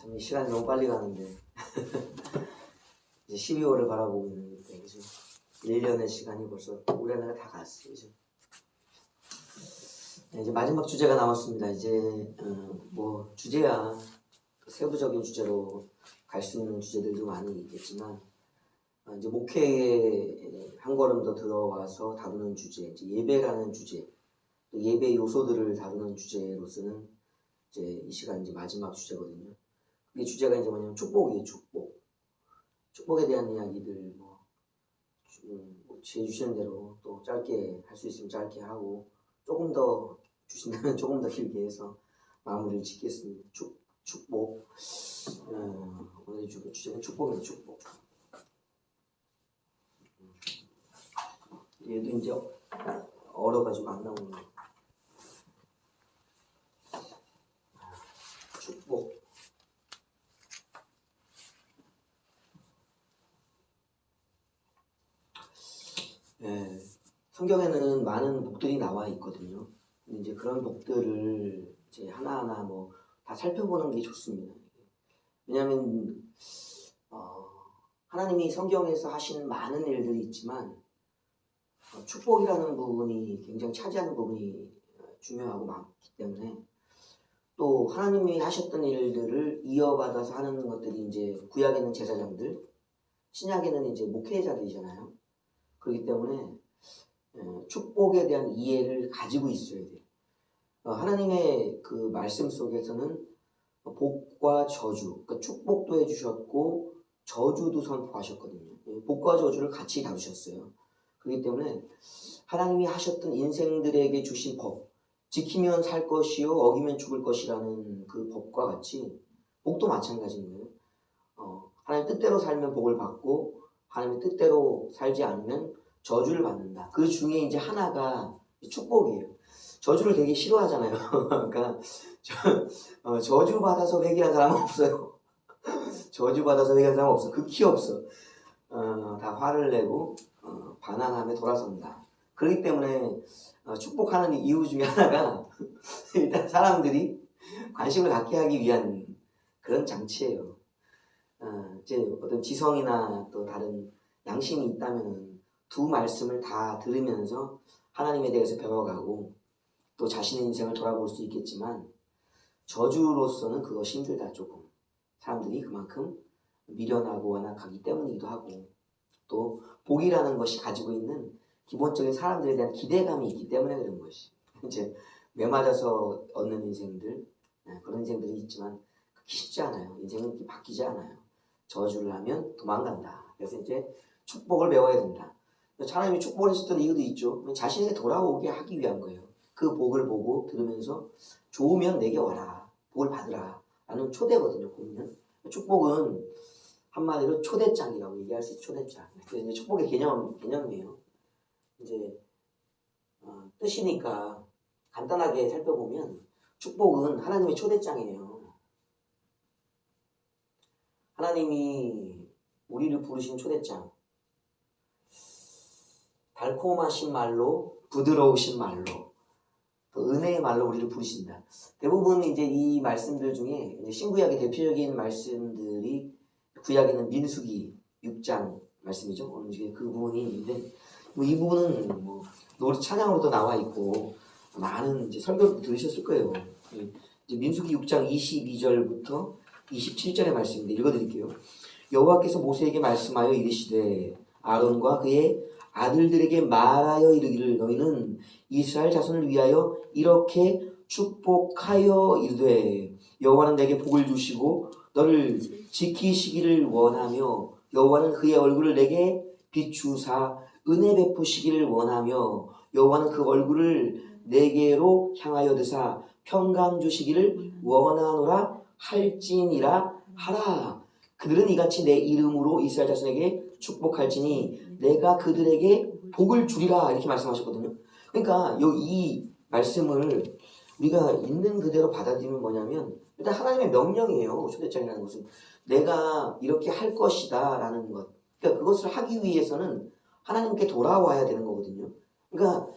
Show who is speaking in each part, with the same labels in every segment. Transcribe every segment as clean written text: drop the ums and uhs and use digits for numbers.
Speaker 1: 참 시간이 너무 빨리 가는데 이제 12월을 바라보고 있는데 그죠? 1년의 시간이 벌써 올해 안에 다 갔어요. 그죠? 네, 이제 마지막 주제가 남았습니다. 이제 뭐 주제야 세부적인 주제로 갈 수 있는 주제들도 많이 있겠지만 이제 목회에 한 걸음 더 들어와서 다루는 주제, 이제 예배라는 주제, 또 예배 요소들을 다루는 주제로서는 이제 이 시간 이제 마지막 주제거든요. 이 주제가 이제 뭐냐면 축복이에요. 축복. 축복에 대한 이야기들 지혜 주시는 대로 또 짧게 할 수 있으면 짧게 하고 조금 더 주신다면 조금 더 길게 해서 마무리를 짓겠습니다. 축복. 오늘 주제는 축복입니다. 축복. 얘도 이제 얼어가지고 안 나오는 거. 축복. 네, 성경에는 많은 복들이 나와 있거든요. 근데 이제 그런 복들을 이제 하나하나 뭐 다 살펴보는 게 좋습니다. 왜냐하면 하나님이 성경에서 하시는 많은 일들이 있지만 축복이라는 부분이 굉장히 차지하는 부분이 중요하고 많기 때문에 또 하나님이 하셨던 일들을 이어받아서 하는 것들이 이제 구약에는 제사장들, 신약에는 이제 목회자들이잖아요. 그렇기 때문에 축복에 대한 이해를 가지고 있어야 돼요. 하나님의 그 말씀 속에서는 복과 저주, 그러니까 축복도 해주셨고 저주도 선포하셨거든요. 복과 저주를 같이 다루셨어요. 그렇기 때문에 하나님이 하셨던 인생들에게 주신 법, 지키면 살 것이요 어기면 죽을 것이라는 그 법과 같이 복도 마찬가지인 거예요. 하나님 뜻대로 살면 복을 받고 하나님의 뜻대로 살지 않으면 저주를 받는다. 그 중에 이제 하나가 축복이에요. 저주를 되게 싫어하잖아요. 그러니까 저주 받아서 회개한 사람은 없어요. 저주 받아서 회개한 사람은 없어. 극히 없어. 다 화를 내고 반항하며 돌아선다. 그렇기 때문에 축복하는 이유 중에 하나가 일단 사람들이 관심을 갖게 하기 위한 그런 장치예요. 이제 어떤 지성이나 또 다른 양심이 있다면 두 말씀을 다 들으면서 하나님에 대해서 배워가고 또 자신의 인생을 돌아볼 수 있겠지만 저주로서는 그것이 힘들다. 조금 사람들이 그만큼 미련하고 완악하기 때문이기도 하고 또 복이라는 것이 가지고 있는 기본적인 사람들에 대한 기대감이 있기 때문에 그런 것이 이제 매맞아서 얻는 인생들, 그런 인생들이 있지만 쉽지 않아요. 인생은 바뀌지 않아요. 저주를 하면 도망간다. 그래서 이제 축복을 배워야 된다. 하나님이 축복을 해줬던 이유도 있죠. 자신에게 돌아오게 하기 위한 거예요. 그 복을 보고 들으면서 좋으면 내게 와라. 복을 받으라. 라는 초대거든요. 보면 축복은 한마디로 초대장이라고 얘기할 수 있어요. 초대장. 그래서 이제 축복의 개념이에요. 이제 뜻이니까 간단하게 살펴보면 축복은 하나님의 초대장이에요. 하나님이 우리를 부르신 초대장. 달콤하신 말로, 부드러우신 말로, 또 은혜의 말로 우리를 부르신다. 대부분 이제 이 말씀들 중에 이제 신구약의 대표적인 말씀들이 구약에는 민수기 6장 말씀이죠. 이제 그 부분이 있는데 이 부분은 찬양으로도 나와 있고 많은 이제 설교도 들으셨을 거예요. 이제 민수기 6장 22절부터 27절의 말씀인데 읽어드릴게요. 여호와께서 모세에게 말씀하여 이르시되 아론과 그의 아들들에게 말하여 이르기를 너희는 이스라엘 자손을 위하여 이렇게 축복하여 이르되 여호와는 내게 복을 주시고 너를 지키시기를 원하며 여호와는 그의 얼굴을 내게 비추사 은혜 베푸시기를 원하며 여호와는 그 얼굴을 내게로 향하여 드사 평강 주시기를 원하노라 할지니라 하라. 그들은 이같이 내 이름으로 이스라엘 자손에게 축복할지니 내가 그들에게 복을 주리라 이렇게 말씀하셨거든요. 그러니까 이 말씀을 우리가 있는 그대로 받아들이면 뭐냐면 일단 하나님의 명령이에요. 초대장이라는 것은 내가 이렇게 할 것이다 라는 것. 그러니까 그것을 하기 위해서는 하나님께 돌아와야 되는 거거든요. 그러니까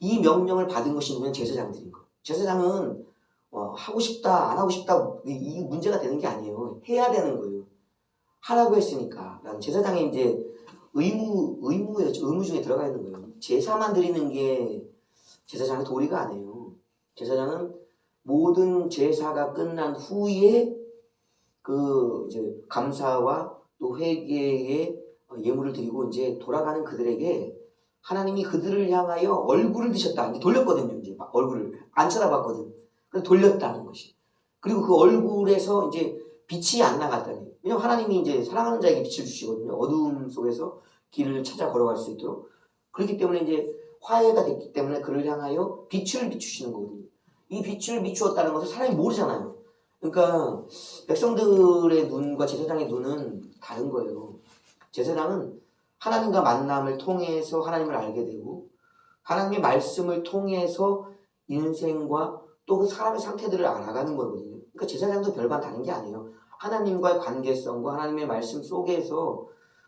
Speaker 1: 이 명령을 받은 것이 누구냐? 제사장들인 거. 제사장은 하고 싶다 안 하고 싶다 이 문제가 되는 게 아니에요. 해야 되는 거예요. 하라고 했으니까. 제사장의 이제 의무 중에 들어가 있는 거예요. 제사만 드리는 게 제사장의 도리가 아니에요. 제사장은 모든 제사가 끝난 후에 그 이제 감사와 또 회개의 예물을 드리고 이제 돌아가는 그들에게 하나님이 그들을 향하여 얼굴을 드셨다. 이제 돌렸거든요. 이제 얼굴을 안 쳐다봤거든. 그래서 돌렸다는 것이. 그리고 그 얼굴에서 이제 빛이 안 나갔다니. 왜냐면 하나님이 이제 사랑하는 자에게 빛을 주시거든요. 어두움 속에서 길을 찾아 걸어갈 수 있도록. 그렇기 때문에 이제 화해가 됐기 때문에 그를 향하여 빛을 비추시는 거거든요. 이 빛을 비추었다는 것을 사람이 모르잖아요. 그러니까 백성들의 눈과 제사장의 눈은 다른 거예요. 제사장은 하나님과 만남을 통해서 하나님을 알게 되고 하나님의 말씀을 통해서 인생과 또 그 사람의 상태들을 알아가는 거거든요. 그러니까 제사장도 별반 다른 게 아니에요. 하나님과의 관계성과 하나님의 말씀 속에서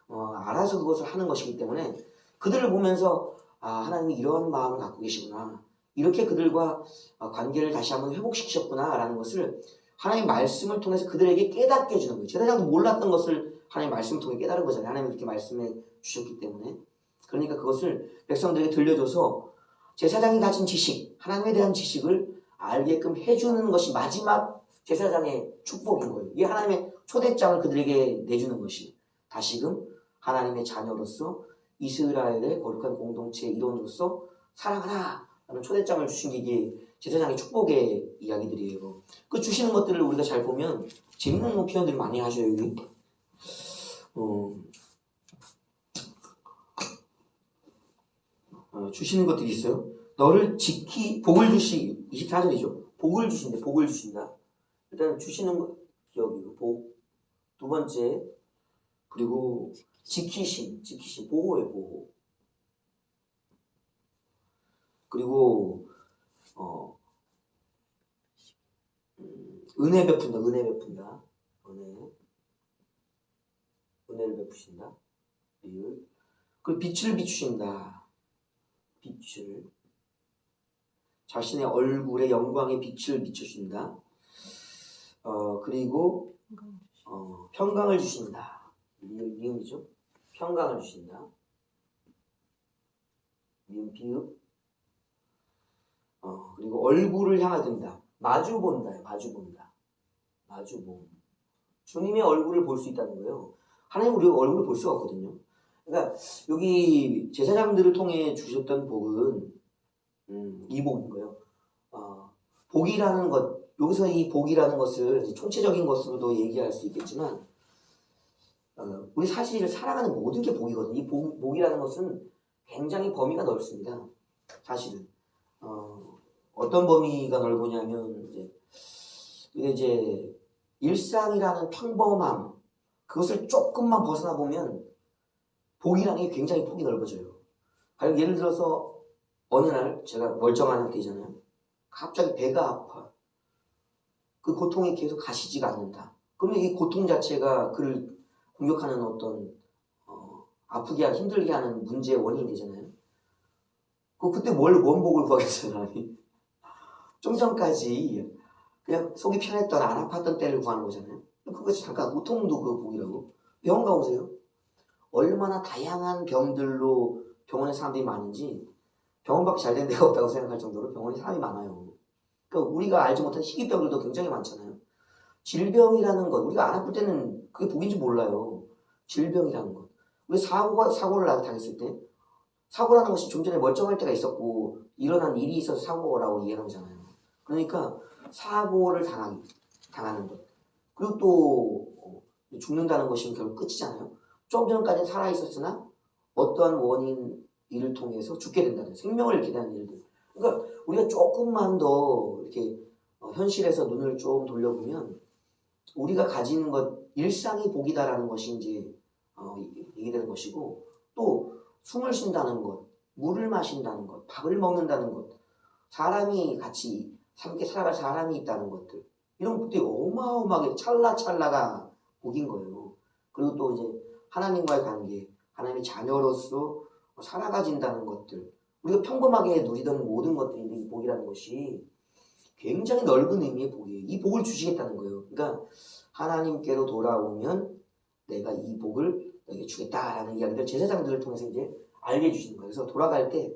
Speaker 1: 알아서 그것을 하는 것이기 때문에 그들을 보면서 하나님이 이런 마음을 갖고 계시구나. 이렇게 그들과 관계를 다시 한번 회복시키셨구나 라는 것을 하나님의 말씀을 통해서 그들에게 깨닫게 해주는 거예요. 제사장도 몰랐던 것을 하나님의 말씀을 통해 깨달은 거잖아요. 하나님이 그렇게 말씀해 주셨기 때문에. 그러니까 그것을 백성들에게 들려줘서 제사장이 가진 지식, 하나님에 대한 지식을 알게끔 해주는 것이 마지막 제사장의 축복인 거예요. 이 하나님의 초대장을 그들에게 내주는 것이 다시금 하나님의 자녀로서 이스라엘의 거룩한 공동체의 일원으로서 살아가라 라는 초대장을 주신 게 이게 제사장의 축복의 이야기들이에요. 그 주시는 것들을 우리가 잘 보면 재밌는 표현들을 많이 하셔요. 여기. 주시는 것들이 있어요. 너를 복을 24절이죠. 복을 주신대, 복을 주신다. 일단 주시는 것, 여기 복. 두 번째, 그리고 지키심, 보호예요, 보호. 그리고, 은혜 베푼다. 은혜를 베푸신다. 그리고 빛을 비추신다. 자신의 얼굴에 영광의 빛을 비추신다. 그리고 평강을 주신다. 미음이죠. 평강을 주신다. 미음 비읍. 그리고 얼굴을 향하든다. 마주본다. 마주봄. 주님의 얼굴을 볼 수 있다는 거예요. 하나님 우리가 얼굴을 볼 수가 없거든요. 그러니까 여기 제사장들을 통해 주셨던 복은 이 복인 거예요. 복이라는 것, 여기서 이 복이라는 것을 총체적인 것으로도 얘기할 수 있겠지만 우리 사실 살아가는 모든 게 복이거든요. 이 복이라는 것은 굉장히 범위가 넓습니다. 사실은 어떤 범위가 넓으냐면 이제 일상이라는 평범함 그것을 조금만 벗어나 보면 복이라는 게 굉장히 폭이 넓어져요. 예를 들어서 어느 날 제가 멀쩡한 상태잖아요. 갑자기 배가 아파. 그 고통이 계속 가시지가 않는다. 그러면 이 고통 자체가 그를 공격하는 어떤 아프게 하고 힘들게 하는 문제의 원인이 되잖아요. 그때 뭔 복을 구하겠어요, 사람이. 좀 전까지 그냥 속이 편했던 안 아팠던 때를 구하는 거잖아요. 그것이 잠깐 고통도 그 복이라고. 병원 가보세요. 얼마나 다양한 병들로 병원에 사람들이 많은지 병원밖에 잘 된 데가 없다고 생각할 정도로 병원에 사람이 많아요. 그러니까 우리가 알지 못한 희귀병들도 굉장히 많잖아요. 질병이라는 것, 우리가 안 아플 때는 그게 복인지 몰라요. 질병이라는 것. 우리 사고를 당했을 때 사고라는 것이 좀 전에 멀쩡할 때가 있었고 일어난 일이 있어서 사고라고 이해하는 거잖아요. 그러니까 사고를 당하는 것. 그리고 또 죽는다는 것이 결국 끝이잖아요. 좀 전까지는 살아있었으나 어떠한 원인 일을 통해서 죽게 된다는 생명을 잃게 되는 일들. 그러니까 우리가 조금만 더 이렇게 현실에서 눈을 좀 돌려보면 우리가 가지는 것 일상이 복이다라는 것이 이제 얘기되는 것이고 또 숨을 쉰다는 것, 물을 마신다는 것, 밥을 먹는다는 것, 사람이 같이 함께 살아갈 사람이 있다는 것들 이런 것들이 어마어마하게 찰나찰나가 복인 거예요. 그리고 또 이제 하나님과의 관계, 하나님의 자녀로서 살아가진다는 것들 우리가 평범하게 누리던 모든 것들인데 이 복이라는 것이 굉장히 넓은 의미의 복이에요. 이 복을 주시겠다는 거예요. 그러니까 하나님께로 돌아오면 내가 이 복을 너에게 주겠다라는 이야기를 제사장들을 통해서 이제 알게 해주시는 거예요. 그래서 돌아갈 때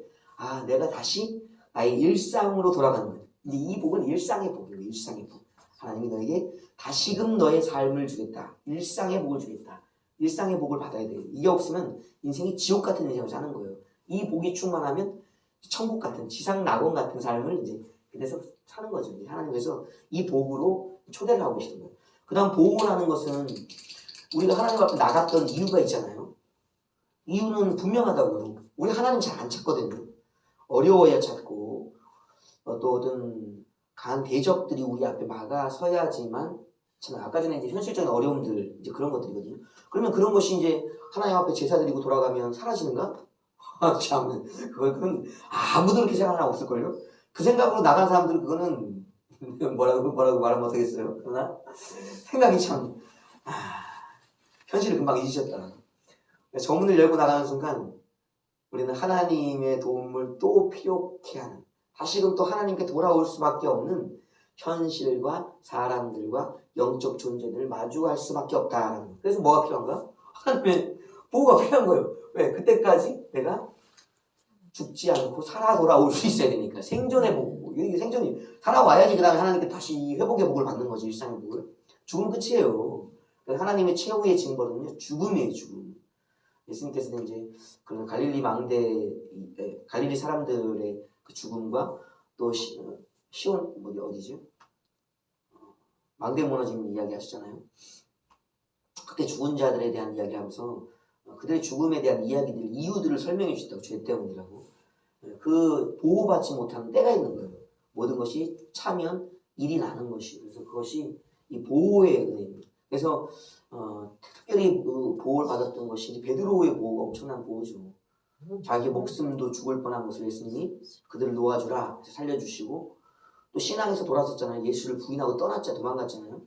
Speaker 1: 내가 다시 나의 일상으로 돌아가는 거예요. 근데 이 복은 일상의 복이에요. 일상의 복. 하나님이 너에게 다시금 너의 삶을 주겠다. 일상의 복을 주겠다. 일상의 복을 받아야 돼요. 이게 없으면 인생이 지옥 같은 인생을 사는 거예요. 이 복이 충만하면 천국 같은 지상 낙원 같은 삶을 이제 그래서 사는 거죠. 하나님께서 이 복으로 초대를 하고 계시는 거예요. 그 다음 복이라는 것은 우리가 하나님 앞에 나갔던 이유가 있잖아요. 이유는 분명하다고요. 우리 하나님 잘 안 찾거든요. 어려워야 찾고 또 어떤 강한 대적들이 우리 앞에 막아서야지만 아까 전에 이제 현실적인 어려움들 이제 그런 것들이거든요. 그러면 그런 것이 이제 하나님 앞에 제사 드리고 돌아가면 사라지는가? 참 그건 아무도 그렇게 생각하나 없을걸요. 그 생각으로 나간 사람들은 그거는 뭐라고 말하면 못하겠어요. 그러나 생각이 참 현실을 금방 잊으셨다. 정문을 열고 나가는 순간 우리는 하나님의 도움을 또 필요케 하는 다시금 또 하나님께 돌아올 수밖에 없는 현실과 사람들과 영적 존재들을 마주할 수밖에 없다라는 거예요. 그래서 뭐가 필요한가? 하나님의 보호가 필요한 거예요. 왜? 그때까지 내가 죽지 않고 살아 돌아올 수 있어야 되니까 생존의 복. 이게 생존이 살아와야지 그 다음에 하나님께 다시 회복의 복을 받는 거지. 일상의 복을. 죽으면 끝이에요. 하나님의 최후의 징벌은요 죽음이에요. 죽음. 예수님께서는 이제 그런 갈릴리 갈릴리 사람들의 그 죽음과 또 시온 어디죠? 망대 무너짐 이야기 하시잖아요. 그때 죽은 자들에 대한 이야기를 하면서 그들의 죽음에 대한 이유들을 설명해 주셨다고. 죄 때문이라고. 그 보호받지 못하는 때가 있는 거예요. 모든 것이 차면 일이 나는 것이. 그래서 그것이 이 보호의 은혜입니다. 그래서 특별히 그 보호를 받았던 것이 이제 베드로의 보호가 엄청난 보호죠. 자기 목숨도 죽을 뻔한 것을 예수님이 그들을 놓아주라 해서 살려주시고 또 신앙에서 돌아섰잖아요. 예수를 부인하고 도망갔잖아요.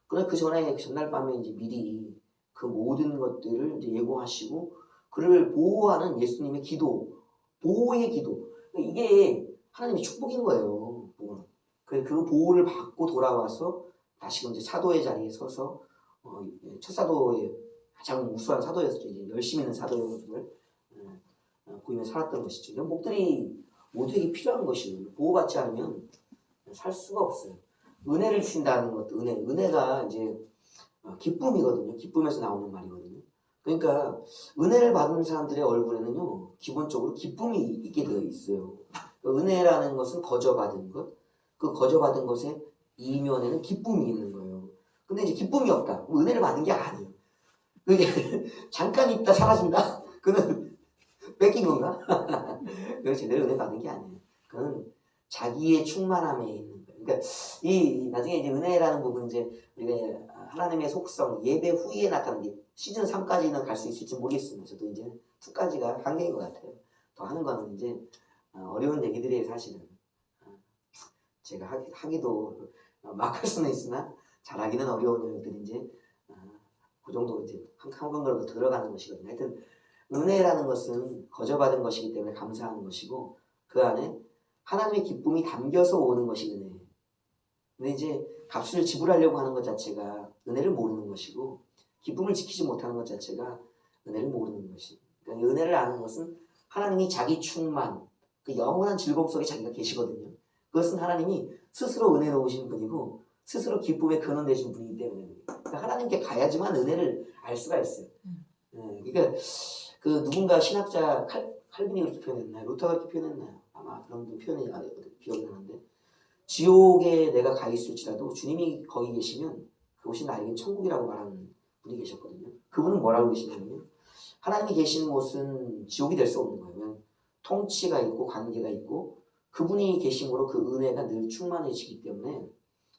Speaker 1: 그러나 그 전에 전날 밤에 이제 미리 그 모든 것들을 이제 예고하시고 그를 보호하는 예수님의 기도, 보호의 기도. 이게 하나님의 축복인 거예요. 그 보호를 받고 돌아와서 다시금 이제 사도의 자리에 서서 첫 사도의 가장 우수한 사도였죠. 이제 열심히 있는 사도의 모습을 보이며 살았던 것이죠. 이런 복들이 모두에게 필요한 것이에요. 보호받지 않으면 살 수가 없어요. 은혜를 주신다는 것도 은혜가 이제 기쁨이거든요. 기쁨에서 나오는 말이거든요. 그러니까 은혜를 받은 사람들의 얼굴에는요 기본적으로 기쁨이 있게 되어 있어요. 은혜라는 것은 거저받은 것, 그 거저받은 것의 이면에는 기쁨이 있는 거예요. 근데 이제 기쁨이 없다. 은혜를 받은 게 아니에요. 그게 잠깐 있다 사라진다. 그는 뺏긴 건가? 그건 제대로 은혜 받은 게 아니에요. 그건 자기의 충만함에 있는 거예요. 그러니까 이 나중에 이제 은혜라는 부분 이제 우리가 하나님의 속성 예배 후에 나타나는 게 시즌 3까지는 갈 수 있을지 모르겠습니다. 저도 이제 2까지가 한계인 것 같아요. 더 하는 거는 이제 어려운 얘기들이에요. 사실은 제가 하기도 막 할 수는 있으나 잘하기는 어려운 일들이 이제 그 정도 이제 한 걸음도 들어가는 것이거든요. 하여튼 은혜라는 것은 거저받은 것이기 때문에 감사하는 것이고 그 안에 하나님의 기쁨이 담겨서 오는 것이 은혜예요. 근데 이제 값을 지불하려고 하는 것 자체가 은혜를 모르는 것이고 기쁨을 지키지 못하는 것 자체가 은혜를 모르는 것이. 그러니까 은혜를 아는 것은 하나님이 자기 충만, 그 영원한 즐거움 속에 자기가 계시거든요. 그것은 하나님이 스스로 은혜로우신 분이고 스스로 기쁨의 근원 되신 분이기 때문에 그러니까 하나님께 가야지만 은혜를 알 수가 있어요. 그러니까 그 누군가 신학자 칼빈이 그렇게 표현했나요? 루터가 그렇게 표현했나요? 아마 그런 분 표현이 기억이 나는데 지옥에 내가 가 있을지라도 주님이 거기 계시면 그곳이 나에게 천국이라고 말하는 분이 계셨거든요. 그분은 뭐라고 계시냐면요. 하나님이 계시는 곳은 지옥이 될 수 없는 거예요. 통치가 있고 관계가 있고 그분이 계심으로 그 은혜가 늘 충만해지기 때문에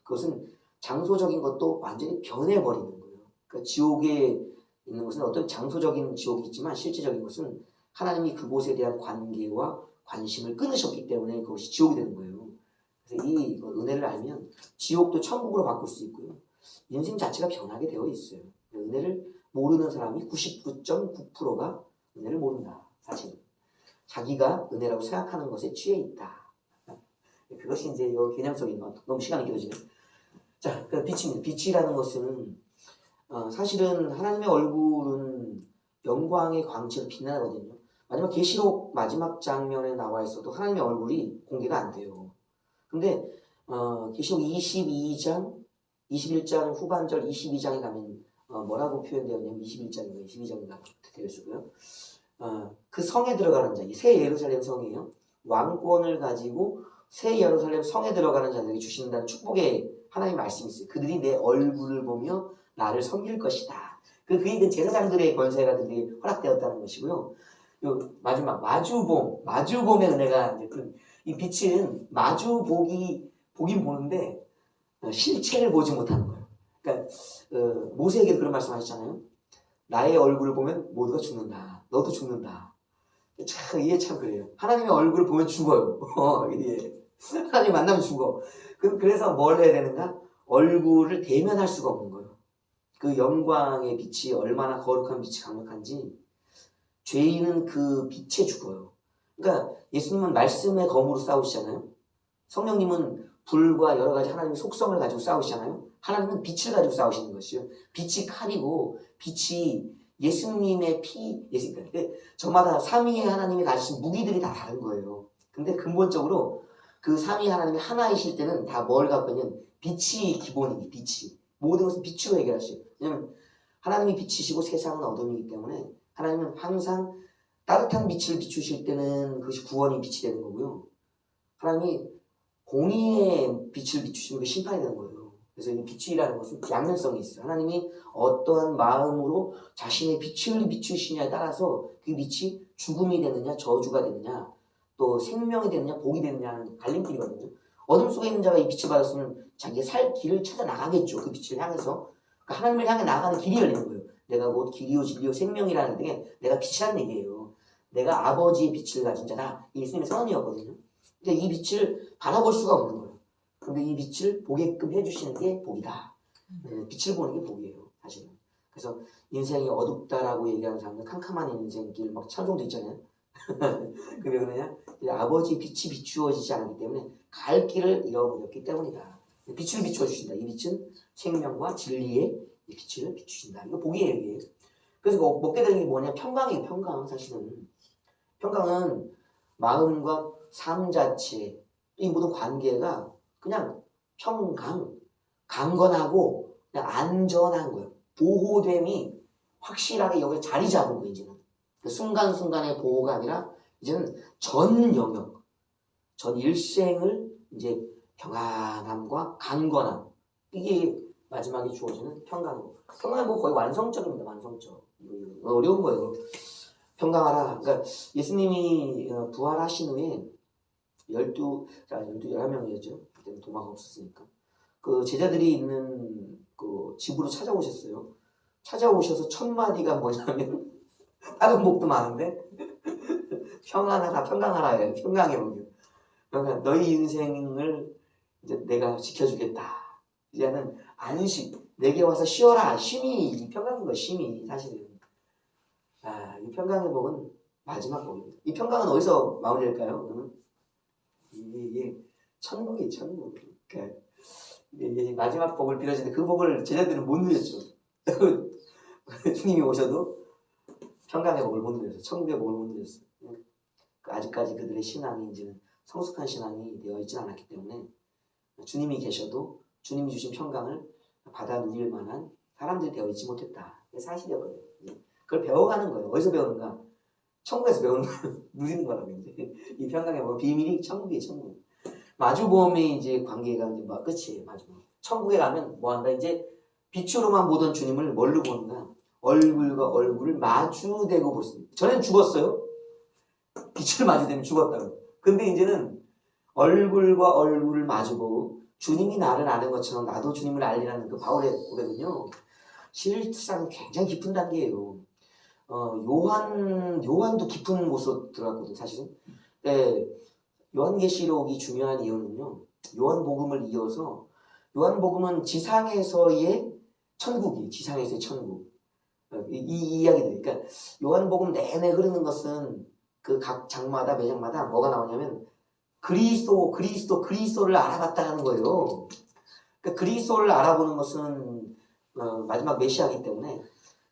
Speaker 1: 그것은 장소적인 것도 완전히 변해버리는 거예요. 그러니까 지옥에 있는 것은 어떤 장소적인 지옥이 있지만 실제적인 것은 하나님이 그곳에 대한 관계와 관심을 끊으셨기 때문에 그것이 지옥이 되는 거예요. 그래서 이 은혜를 알면 지옥도 천국으로 바꿀 수 있고요. 인생 자체가 변하게 되어 있어요. 은혜를 모르는 사람이 99.9%가 은혜를 모른다. 사실 자기가 은혜라고 생각하는 것에 취해 있다. 그것이 이제 요 개념적인 것. 너무 시간이 길어지네. 자, 그 빛입니다. 빛이라는 것은 사실은 하나님의 얼굴은 영광의 광채로 빛나거든요. 마지막 계시록 마지막 장면에 나와 있어도 하나님의 얼굴이 공개가 안 돼요. 근데 계시록 22장, 21장 후반절 22장에 가면 뭐라고 표현되어 있냐면 21장인가 22장인가 되어 있고요. 그 성에 들어가는 자, 새 예루살렘 성이에요. 왕권을 가지고 새 예루살렘 성에 들어가는 자들에게 주신다는 축복의 하나님의 말씀이 있어요. 그들이 내 얼굴을 보며 나를 섬길 것이다. 그 얘기는 제사장들의 권세가 그들에게 허락되었다는 것이고요. 요 마지막 마주봄의 은혜가 이제 이 빛은 보긴 보는데 실체를 보지 못하는 거예요. 그러니까 모세에게도 그런 말씀하셨잖아요. 나의 얼굴을 보면 모두가 죽는다. 너도 죽는다. 이게 참 그래요. 하나님의 얼굴을 보면 죽어요. 하나님 만나면 죽어. 그래서 뭘 해야 되는가? 얼굴을 대면할 수가 없는 거예요. 그 영광의 빛이 얼마나 거룩한 빛이 강력한지 죄인은 그 빛에 죽어요. 그러니까 예수님은 말씀의 검으로 싸우시잖아요. 성령님은 불과 여러 가지 하나님의 속성을 가지고 싸우시잖아요. 하나님은 빛을 가지고 싸우시는 것이요. 빛이 칼이고 빛이 예수님의 저마다 삼위의 하나님이 가지신 무기들이 다 다른 거예요. 근데 근본적으로 그 삼위 하나님이 하나이실 때는 다 뭘 갖고 있는 빛이 기본이니 빛이. 모든 것은 빛으로 해결하시죠. 왜냐하면 하나님이 빛이시고 세상은 어둠이기 때문에 하나님은 항상 따뜻한 빛을 비추실 때는 그것이 구원이 빛이 되는 거고요. 하나님이 공의의 빛을 비추시면 그 심판이 되는 거예요. 그래서 이 빛이라는 것은 양면성이 있어요. 하나님이 어떠한 마음으로 자신의 빛을 비추시냐에 따라서 그 빛이 죽음이 되느냐 저주가 되느냐 또 생명이 되느냐 복이 되느냐는 갈림길이거든요. 어둠 속에 있는 자가 이 빛을 받았으면 자기가 살 길을 찾아 나가겠죠. 그 빛을 향해서. 그러니까 하나님을 향해 나가는 길이 열리는 거예요. 내가 곧 길이요 진리요 생명이라는 게 내가 빛이라는 얘기예요. 내가 아버지의 빛을 가진 자다. 이 예수님의 선언이었거든요. 근데 이 빛을 바라볼 수가 없는 거예요. 근데 이 빛을 보게끔 해주시는 게 복이다. 빛을 보는 게 복이에요. 사실은. 그래서 인생이 어둡다라고 얘기하는 사람들 캄캄한 인생길 막 찬송도 있잖아요. 그게 왜 그러냐? 아버지 빛이 비추어지지 않기 때문에 갈 길을 잃어버렸기 때문이다. 빛을 비추어주신다. 이 빛은 생명과 진리의 빛을 비추신다. 이거 복이에요. 이게. 그래서 먹게 되는 게 뭐냐? 평강이에요. 평강. 사실은. 평강은 마음과 삶 자체, 이 모든 관계가 그냥 평강, 강건하고 그냥 안전한 거예요. 보호됨이 확실하게 여기 자리 잡은 거예요. 이제는. 그 순간순간의 보호가 아니라 이제는 전 영역, 전 일생을 이제 평안함과 강건함, 이게 마지막에 주어지는 평강이고, 평강은 뭐 거의 완성적입니다. 완성적. 어려운 거예요. 평강하라. 그러니까 예수님이 부활하신 후에 11명이었죠. 그때는 도마가 없었으니까. 그 제자들이 있는 그 집으로 찾아오셨어요. 찾아오셔서 첫 마디가 뭐냐면 다른 복도 많은데 평안하라, 평강하라. 평강해 보세요. 그러니까 너희 인생을 이제 내가 지켜주겠다. 이제는 안식, 내게 와서 쉬어라. 쉼이 이 평강인 거예요. 쉼이 사실은. 이 평강의 복은 마지막 복입니다. 이 평강은 어디서 마무리할까요? 이게 천국이에요. 천국. 그러니까 이게 마지막 복을 빌어주는데 그 복을 제자들은 못 누렸죠. 주님이 오셔도 평강의 복을 못 누렸어요. 천국의 복을 못 누렸어요. 아직까지 그들의 신앙이 이제는 성숙한 신앙이 되어 있지 않았기 때문에 주님이 계셔도 주님이 주신 평강을 받아 누릴 만한 사람들이 되어 있지 못했다. 그게 사실이었거든요. 그걸 배워가는 거예요. 어디서 배우는가? 천국에서 배우는 거예요. 누리는 거라고 이제. 이 평강의 뭐 비밀이 천국이에요. 천국. 마주보험의 이제 관계가 이제 뭐 끝이에요. 마주보험. 천국에 가면 뭐 한다? 이제 빛으로만 보던 주님을 뭘로 보는가? 얼굴과 얼굴을 마주대고 보습니다. 전엔 죽었어요. 빛을 마주대면 죽었다고. 근데 이제는 얼굴과 얼굴을 마주보고 주님이 나를 아는 것처럼 나도 주님을 알리라는 그 바울의 고백은요. 실상 굉장히 깊은 단계예요. 요한도 깊은 곳으로 들어갔거든요. 사실은. 요한계시록이 중요한 이유는요. 요한복음을 이어서 요한복음은 지상에서의 천국이에요. 지상에서의 천국. 이 이야기들. 그러니까 요한복음 내내 흐르는 것은 그 각 장마다 매장마다 뭐가 나오냐면 그리스도를 알아갔다는 거예요. 그러니까 그리스도를 알아보는 것은 마지막 메시아이기 때문에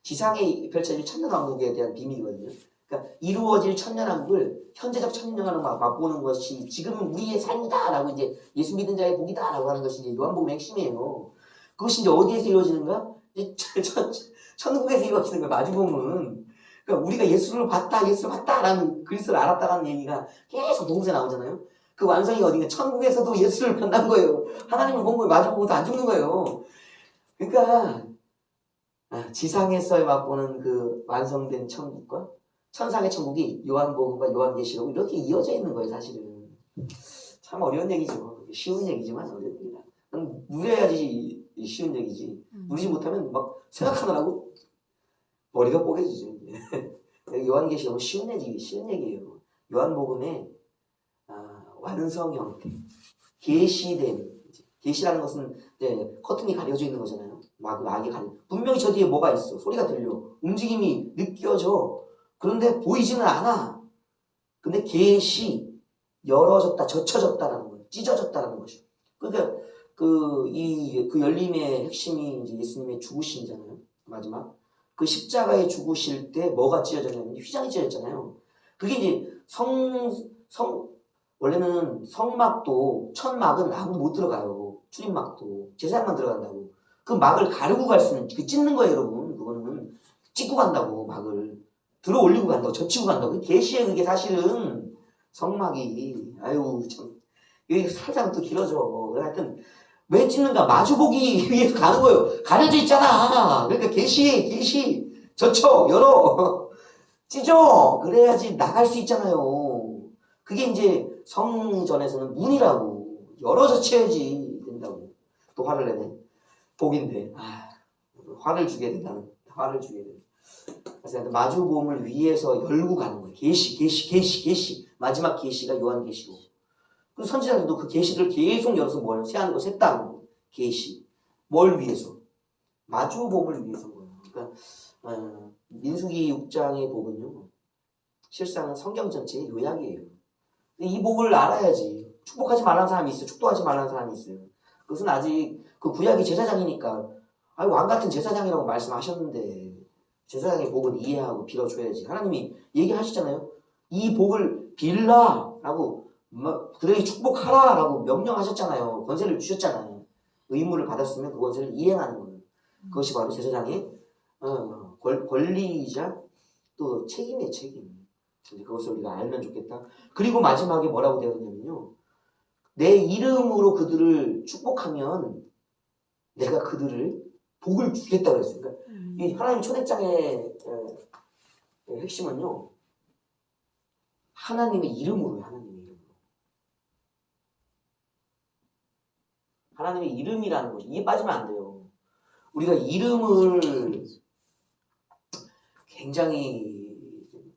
Speaker 1: 지상에 펼쳐질 천년왕국에 대한 비밀이거든요. 그러니까 이루어질 천년왕국을 현재적 천년왕국을 맛보는 것이 지금 우리의 삶이다라고 이제 예수 믿은 자의 복이다라고 하는 것이 이제 요한복음의 핵심이에요. 그것이 이제 어디에서 이루어지는가? 천국에서 이루어지는 거예요. 마주보면. 그러니까 우리가 예수를 봤다라는 그리스도를 알았다라는 얘기가 계속 복음서에 나오잖아요. 그 완성이 어딘가 천국에서도 예수를 만난 거예요. 하나님을 본 거예요. 마주보고도 안 죽는 거예요. 그러니까 지상에서 맛보는 그 완성된 천국과 천상의 천국이 요한복음과 요한계시록 이렇게 이어져 있는 거예요. 사실은 참 어려운 얘기죠. 쉬운 얘기지만 어려운 얘기다. 누려야지 쉬운 얘기지. 누리지 못하면 막 생각하느라고 머리가 뽀개지죠. 요한계시록은 쉬운 얘기예요. 요한복음의 완성 형태, 계시라는 것은 이제 커튼이 가려져 있는 거잖아요. 막이 가려. 분명히 저 뒤에 뭐가 있어. 소리가 들려. 움직임이 느껴져. 그런데 보이지는 않아. 근데 계시 열어졌다, 젖혀졌다라는 거예요. 찢어졌다라는 것이죠. 그러니까 그 열림의 핵심이 이제 예수님의 죽으심이잖아요. 마지막 그 십자가에 죽으실 때 뭐가 찢어졌냐면 휘장이 찢어졌잖아요. 그게 이제 원래는 성막도 천막은 아무도 못 들어가요. 출입막도 제사장만 들어간다고. 그 막을 가르고 갈 수는 그 찢는 거예요, 여러분. 그거는 찢고 간다고 막을 들어 올리고 간다고 젖히고 간다고. 계시에 그게 사실은 성막이 아유 참 이게 살짝 또 길어져. 하여튼 왜 찢는가? 마주보기 위해서 가는 거예요. 가려져 있잖아. 그러니까 계시 젖혀 열어 찢어 그래야지 나갈 수 있잖아요. 그게 이제 성전에서는 문이라고 열어서 쳐야지 된다고. 또 화를 내네. 복인데 화를 주게 된다는 화를 주게 돼. 그래서 마주보험을 위해서 열고 가는 거예요. 계시 마지막 계시가 요한계시고 그 선지자들도 그 계시를 계속 열어서 뭐예요? 새하늘 거 새 땅 계시 뭘 위해서? 마주보험을 위해서 거예요. 그러니까 민수기 6장의 복은요 실상은 성경 전체의 요약이에요. 이 복을 알아야지. 축복하지 말라는 사람이 있어요. 축도하지 말라는 사람이 있어요. 그것은 아직 그 구약이 제사장이니까 왕 같은 제사장이라고 말씀하셨는데 제사장의 복은 이해하고 빌어줘야지. 하나님이 얘기하시잖아요. 이 복을 빌라라고 그들에게 축복하라라고 명령하셨잖아요. 권세를 주셨잖아요. 의무를 받았으면 그 권세를 이행하는 거예요. 그것이 바로 제사장의 권리이자 또 책임이에요. 책임. 그것을 우리가 알면 좋겠다. 그리고 마지막에 뭐라고 되어 있냐면요. 내 이름으로 그들을 축복하면 내가 그들을 복을 주겠다고 했어요. 그러니까 이 하나님 초대장의 핵심은요. 하나님의 이름으로요. 하나님의 이름이라는 것이 이게 빠지면 안 돼요. 우리가 이름을 굉장히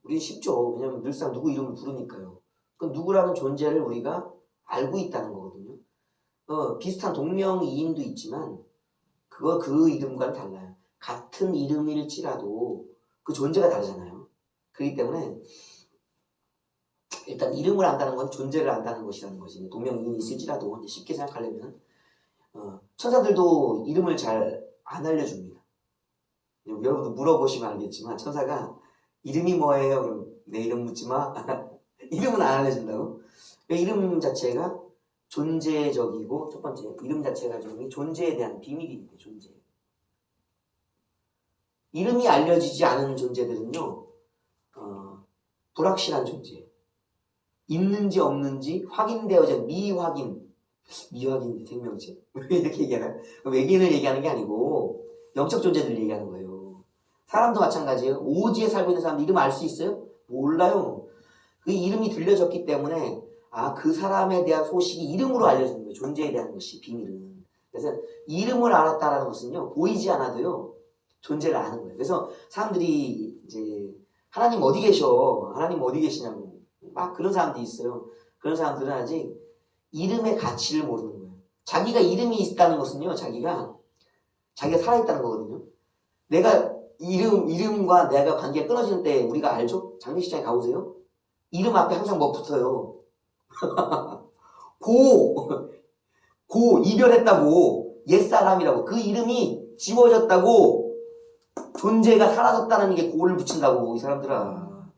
Speaker 1: 우리는 쉽죠. 왜냐하면 늘상 누구 이름을 부르니까요. 그 누구라는 존재를 우리가 알고 있다는 거거든요. 비슷한 동명이인도 있지만 그 이름과는 달라요. 같은 이름일지라도 그 존재가 다르잖아요. 그렇기 때문에 일단 이름을 안다는 건 존재를 안다는 것이라는 것이 동명이인이 있을지라도 쉽게 생각하려면 천사들도 이름을 잘 안 알려줍니다. 여러분도 물어보시면 알겠지만 천사가 이름이 뭐예요? 그럼 내 이름 묻지 마. 이름은 안 알려준다고? 이름 자체가 존재적이고 첫 번째 이름 자체가 좀 존재에 대한 비밀입니다. 존재. 이름이 알려지지 않은 존재들은요. 불확실한 존재. 있는지 없는지 확인되어진 미확인 생명체 이렇게 얘기하나요? 외계인을 얘기하는 게 아니고 영적 존재들을 얘기하는 거예요. 사람도 마찬가지예요. 오지에 살고 있는 사람도 이름 알 수 있어요? 몰라요. 그 이름이 들려졌기 때문에 그 사람에 대한 소식이 이름으로 알려지는 거예요. 존재에 대한 것이 비밀은. 그래서 이름을 알았다라는 것은요 보이지 않아도요 존재를 아는 거예요. 그래서 사람들이 이제 하나님 어디 계셔? 하나님 어디 계시냐고 막 그런 사람들이 있어요. 그런 사람들은 아직 이름의 가치를 모르는 거예요. 자기가 이름이 있다는 것은요, 자기가 살아있다는 거거든요. 내가 이름과 내가 관계가 끊어지는 때 우리가 알죠? 장례식장에 가보세요. 이름 앞에 항상 뭐 붙어요. 고, 고 이별했다고, 옛사람이라고, 그 이름이 지워졌다고, 존재가 사라졌다는 게 고를 붙인다고, 이 사람들아.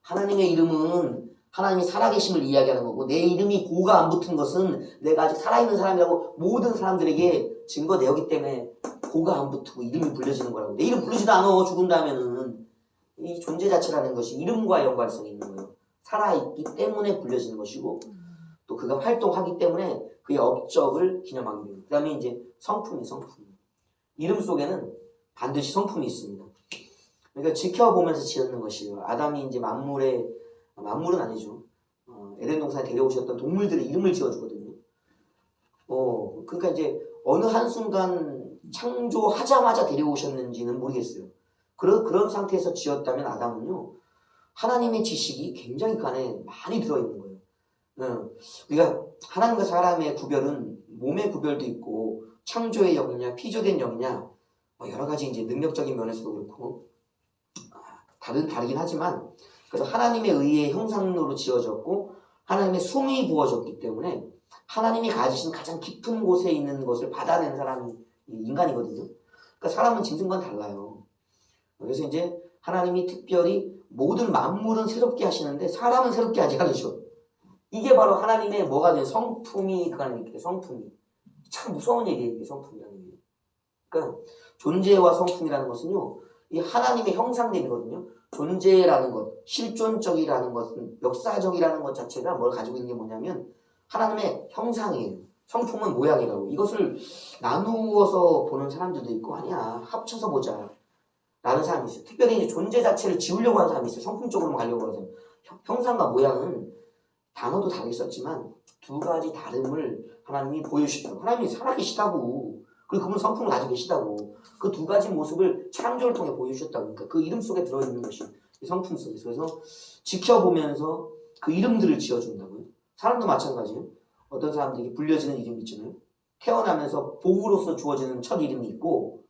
Speaker 1: 하나님의 이름은 하나님이 살아계심을 이야기하는 거고, 내 이름이 고가 안 붙은 것은 내가 아직 살아있는 사람이라고 모든 사람들에게 증거되었기 때문에 고가 안 붙고 이름이 불려지는 거라고. 내 이름 부르지도 않아, 죽은 다음에는. 이 존재 자체라는 것이 이름과 연관성이 있는 거예요. 살아있기 때문에 불려지는 것이고, 또 그가 활동하기 때문에 그의 업적을 기념하기 위해. 그 다음에 이제 성품. 이름 속에는 반드시 성품이 있습니다. 그러니까 지켜보면서 지었는 것이에요. 아담이 이제 만물은 아니죠. 에덴 동산에 데려오셨던 동물들의 이름을 지어주거든요. 그러니까 이제 어느 한순간 창조하자마자 데려오셨는지는 모르겠어요. 그런 상태에서 지었다면 아담은요, 하나님의 지식이 굉장히 그 안에 많이 들어있는 거예요. 우리가 하나님과 사람의 구별은 몸의 구별도 있고, 창조의 영이냐, 피조된 영이냐, 여러 가지 이제 능력적인 면에서도 그렇고, 다르긴 하지만, 그래서 하나님의 의의 형상으로 지어졌고, 하나님의 숨이 부어졌기 때문에, 하나님이 가지신 가장 깊은 곳에 있는 것을 받아낸 사람이 인간이거든요. 그러니까 사람은 짐승과는 달라요. 그래서 이제 하나님이 특별히 모든 만물은 새롭게 하시는데, 사람은 새롭게 하지 않으셔. 이게 바로 하나님의 뭐가 돼요? 성품이 그 안에 있게 성품이. 참 무서운 얘기예요, 이게 성품이라는 게. 그러니까 존재와 성품이라는 것은요, 이 하나님의 형상됨이거든요. 존재라는 것, 실존적이라는 것은, 역사적이라는 것 자체가 뭘 가지고 있는 게 뭐냐면 하나님의 형상이에요. 성품은 모양이라고. 이것을 나누어서 보는 사람들도 있고, 아니야, 합쳐서 보자 라는 사람이 있어요. 특별히 이제 존재 자체를 지우려고 하는 사람이 있어요. 성품적으로만 가려고 하는 사람. 형상과 모양은 단어도 다르게 썼지만 두 가지 다름을 하나님이 보여주시다고. 하나님이 살아계시다고. 그리고 그분 성품을 가지고 계시다고. 그 두 가지 모습을 창조를 통해 보여주셨다고. 그러니까 그 이름 속에 들어있는 것이 성품 속에서. 그래서 지켜보면서 그 이름들을 지어준다고요. 사람도 마찬가지예요. 어떤 사람들이 불려지는 이름이 있잖아요. 태어나면서 복으로서 주어지는 첫 이름이 있고,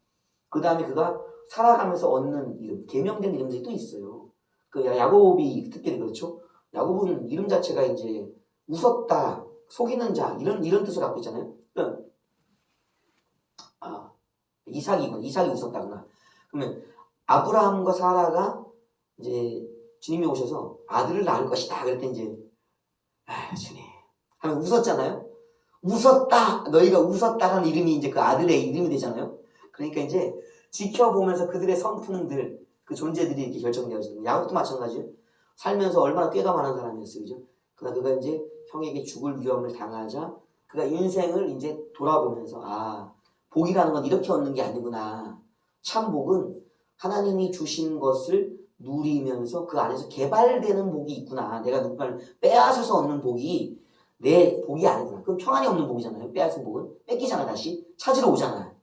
Speaker 1: 그 다음에 그가 살아가면서 얻는 이름, 계명된 이름들이 또 있어요. 그 야곱이 특별히 그렇죠. 야곱은 이름 자체가 이제 웃었다, 속이는 자, 이런 뜻을 갖고 있잖아요. 그러니까, 이삭이 웃었다구나. 그러면 아브라함과 사라가 이제 주님이 오셔서 아들을 낳을 것이다. 그랬더니 이제, 주님. 하면 웃었잖아요. 웃었다. 너희가 웃었다라는 이름이 이제 그 아들의 이름이 되잖아요. 그러니까 이제 지켜보면서 그들의 성품들, 그 존재들이 이렇게 결정되어지는 거예요. 야곱도 마찬가지예요. 살면서 얼마나 꾀가 많은 사람이었어요. 그죠? 그러나 그가 이제 형에게 죽을 위험을 당하자 그가 인생을 이제 돌아보면서, 복이라는 건 이렇게 얻는 게 아니구나. 참 복은 하나님이 주신 것을 누리면서 그 안에서 개발되는 복이 있구나. 내가 누군가를 빼앗아서 얻는 복이 내 복이 아니구나. 그럼 평안이 없는 복이잖아요. 빼앗은 복은. 뺏기잖아, 다시. 찾으러 오잖아.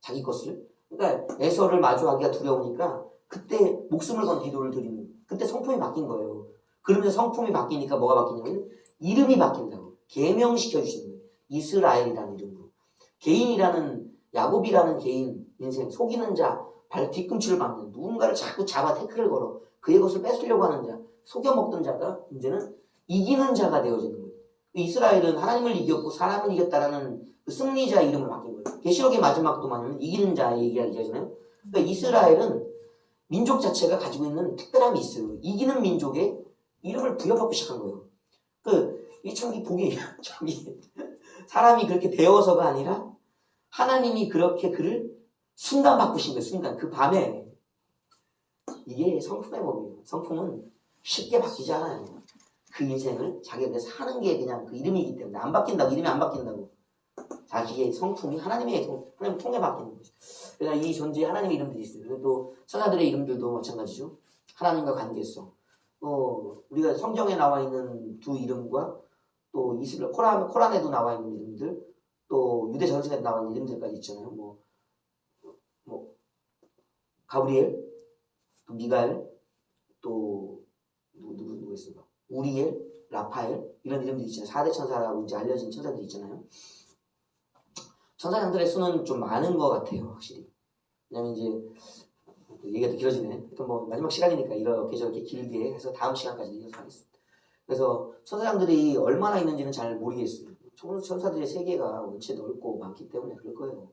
Speaker 1: 자기 것을. 그러니까 에서를 마주하기가 두려우니까 그때 목숨을 건 기도를 드리는. 그때 성품이 바뀐 거예요. 그러면서 성품이 바뀌니까 뭐가 바뀌냐면 이름이 바뀐다고. 계명시켜 주시는 거예요. 이스라엘이라는 이름으로. 개인이라는, 야곱이라는 개인 인생, 속이는 자, 발 뒤꿈치를 밟는, 누군가를 자꾸 잡아 태클을 걸어 그의 것을 뺏으려고 하는 자, 속여먹던 자가 이제는 이기는 자가 되어지는 거예요. 이스라엘은 하나님을 이겼고 사람을 이겼다라는 그 승리자 이름을 바뀐 거예요. 계시록의 마지막도 말하면 이기는 자의 얘기하잖아요. 그러니까 이스라엘은 민족 자체가 가지고 있는 특별함이 있어요. 이기는 민족의 이름을 부여받고 시작한 거예요. 이게 참 복이 사람이 그렇게 되어서가 아니라 하나님이 그렇게 그를 순간 바꾸신 거예요. 순간. 그 밤에. 이게 성품의 법이에요. 성품은 쉽게 바뀌지 않아요. 그 인생을 자기가 사는 게 그냥 그 이름이기 때문에 안 바뀐다고. 이름이 안 바뀐다고. 자기의 성품이 하나님 통해 바뀌는 거죠. 그러니까 이 존재에 하나님의 이름들이 있어요. 그리고 또 천사들의 이름들도 마찬가지죠. 하나님과 관계성. 우리가 성경에 나와 있는 두 이름과 또 이스라엘 코란에도 나와 있는 이름들, 또 유대 전승에도 나와 있는 이름들까지 있잖아요. 가브리엘, 또 미가엘, 또 누구 있을까? 우리엘, 라파엘 이런 이름들이 있잖아요. 4대 천사라고 이제 알려진 천사들이 있잖아요. 천사장들의 수는 좀 많은 것 같아요, 확실히. 왜냐면 이제 얘기가 더 길어지네. 하여튼 마지막 시간이니까 이렇게 저렇게 길게 해서 다음 시간까지 이어서 하겠습니다. 그래서 천사장들이 얼마나 있는지는 잘 모르겠어요. 천사들의 세계가 원체 넓고 많기 때문에 그럴 거예요.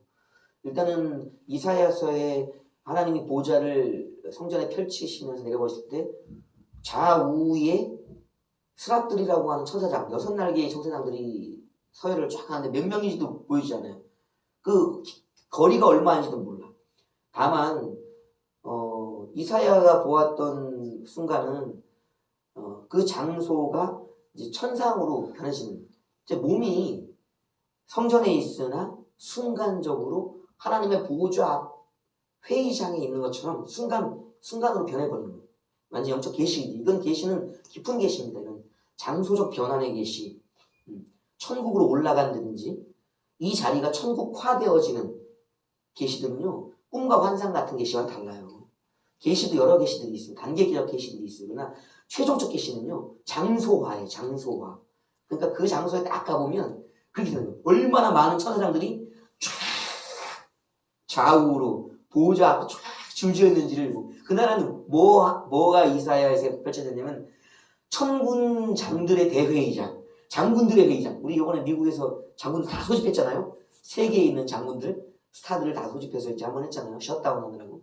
Speaker 1: 일단은 이사야서에 하나님이 보좌를 성전에 펼치시면서 내려보실 때 좌우에 스랍들이라고 하는 천사장, 6날개의 천사장들이 서열을 쫙 하는데 몇 명인지도 보이지 않아요. 그 거리가 얼마인지도 몰라. 다만 이사야가 보았던 순간은 그 장소가 이제 천상으로 변해지는, 이제 몸이 성전에 있으나 순간적으로 하나님의 보좌 앞 회의장에 있는 것처럼 순간으로 변해버리는 거예요. 완전 영적 계시. 이건 계시는 깊은 계시입니다. 이건 장소적 변환의 계시. 천국으로 올라간다든지 이 자리가 천국화되어지는 계시들은요, 꿈과 환상 같은 계시와 달라요. 계시도 여러 계시들이 있어요. 단계적 계시들이 있어요. 그러나 최종적 계시는요, 장소화예요. 장소화. 그러니까 그 장소에 딱 가보면 그렇게 되는 거예요. 얼마나 많은 천사장들이 쫙 좌우로 보좌 앞에 쫙 줄지어 있는지를, 그날은 뭐가 이사야에서 펼쳐졌냐면 천군 장들의 대회의장, 장군들의 회의장. 우리 이번에 미국에서 장군들 다 소집했잖아요. 세계에 있는 장군들, 스타들을 다 소집해서 이제 한번 했잖아요. 셧다운 하느라고.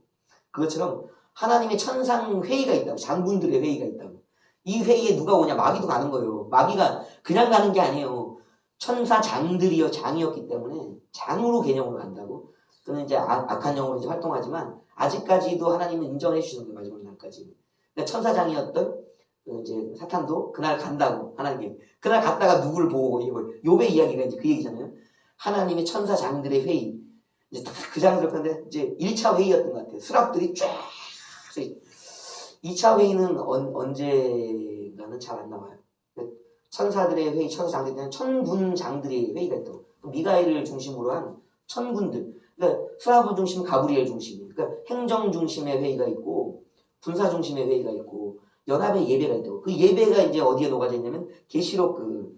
Speaker 1: 그것처럼 하나님의 천상 회의가 있다고, 장군들의 회의가 있다고. 이 회의에 누가 오냐? 마귀도 가는 거예요. 마귀가 그냥 가는 게 아니에요. 천사 장들이요, 장이었기 때문에 장으로 개념으로 간다고. 그는 이제 악한 영으로 이제 활동하지만 아직까지도 하나님은 인정해 주시는 거예요. 마지막 날까지. 그러니까 천사장이었던 이제 사탄도 그날 간다고, 하나님. 그날 갔다가 누구를 보고, 욥의 이야기가 이제 그 얘기잖아요. 하나님의 천사장들의 회의. 이제 딱 그 장소를 폈는데 이제 1차 회의였던 것 같아요. 수락들이 쫙. 2차 회의는 언제가는 잘 안 나와요. 천사들의 회의, 천사장들은 천군장들의 회의가 있다고. 미가엘을 중심으로 한 천군들. 그러니까 수라브 중심, 가브리엘 중심. 그러니까 행정 중심의 회의가 있고, 군사 중심의 회의가 있고, 연합의 예배가 있다고. 그 예배가 이제 어디에 녹아져 있냐면 계시록 그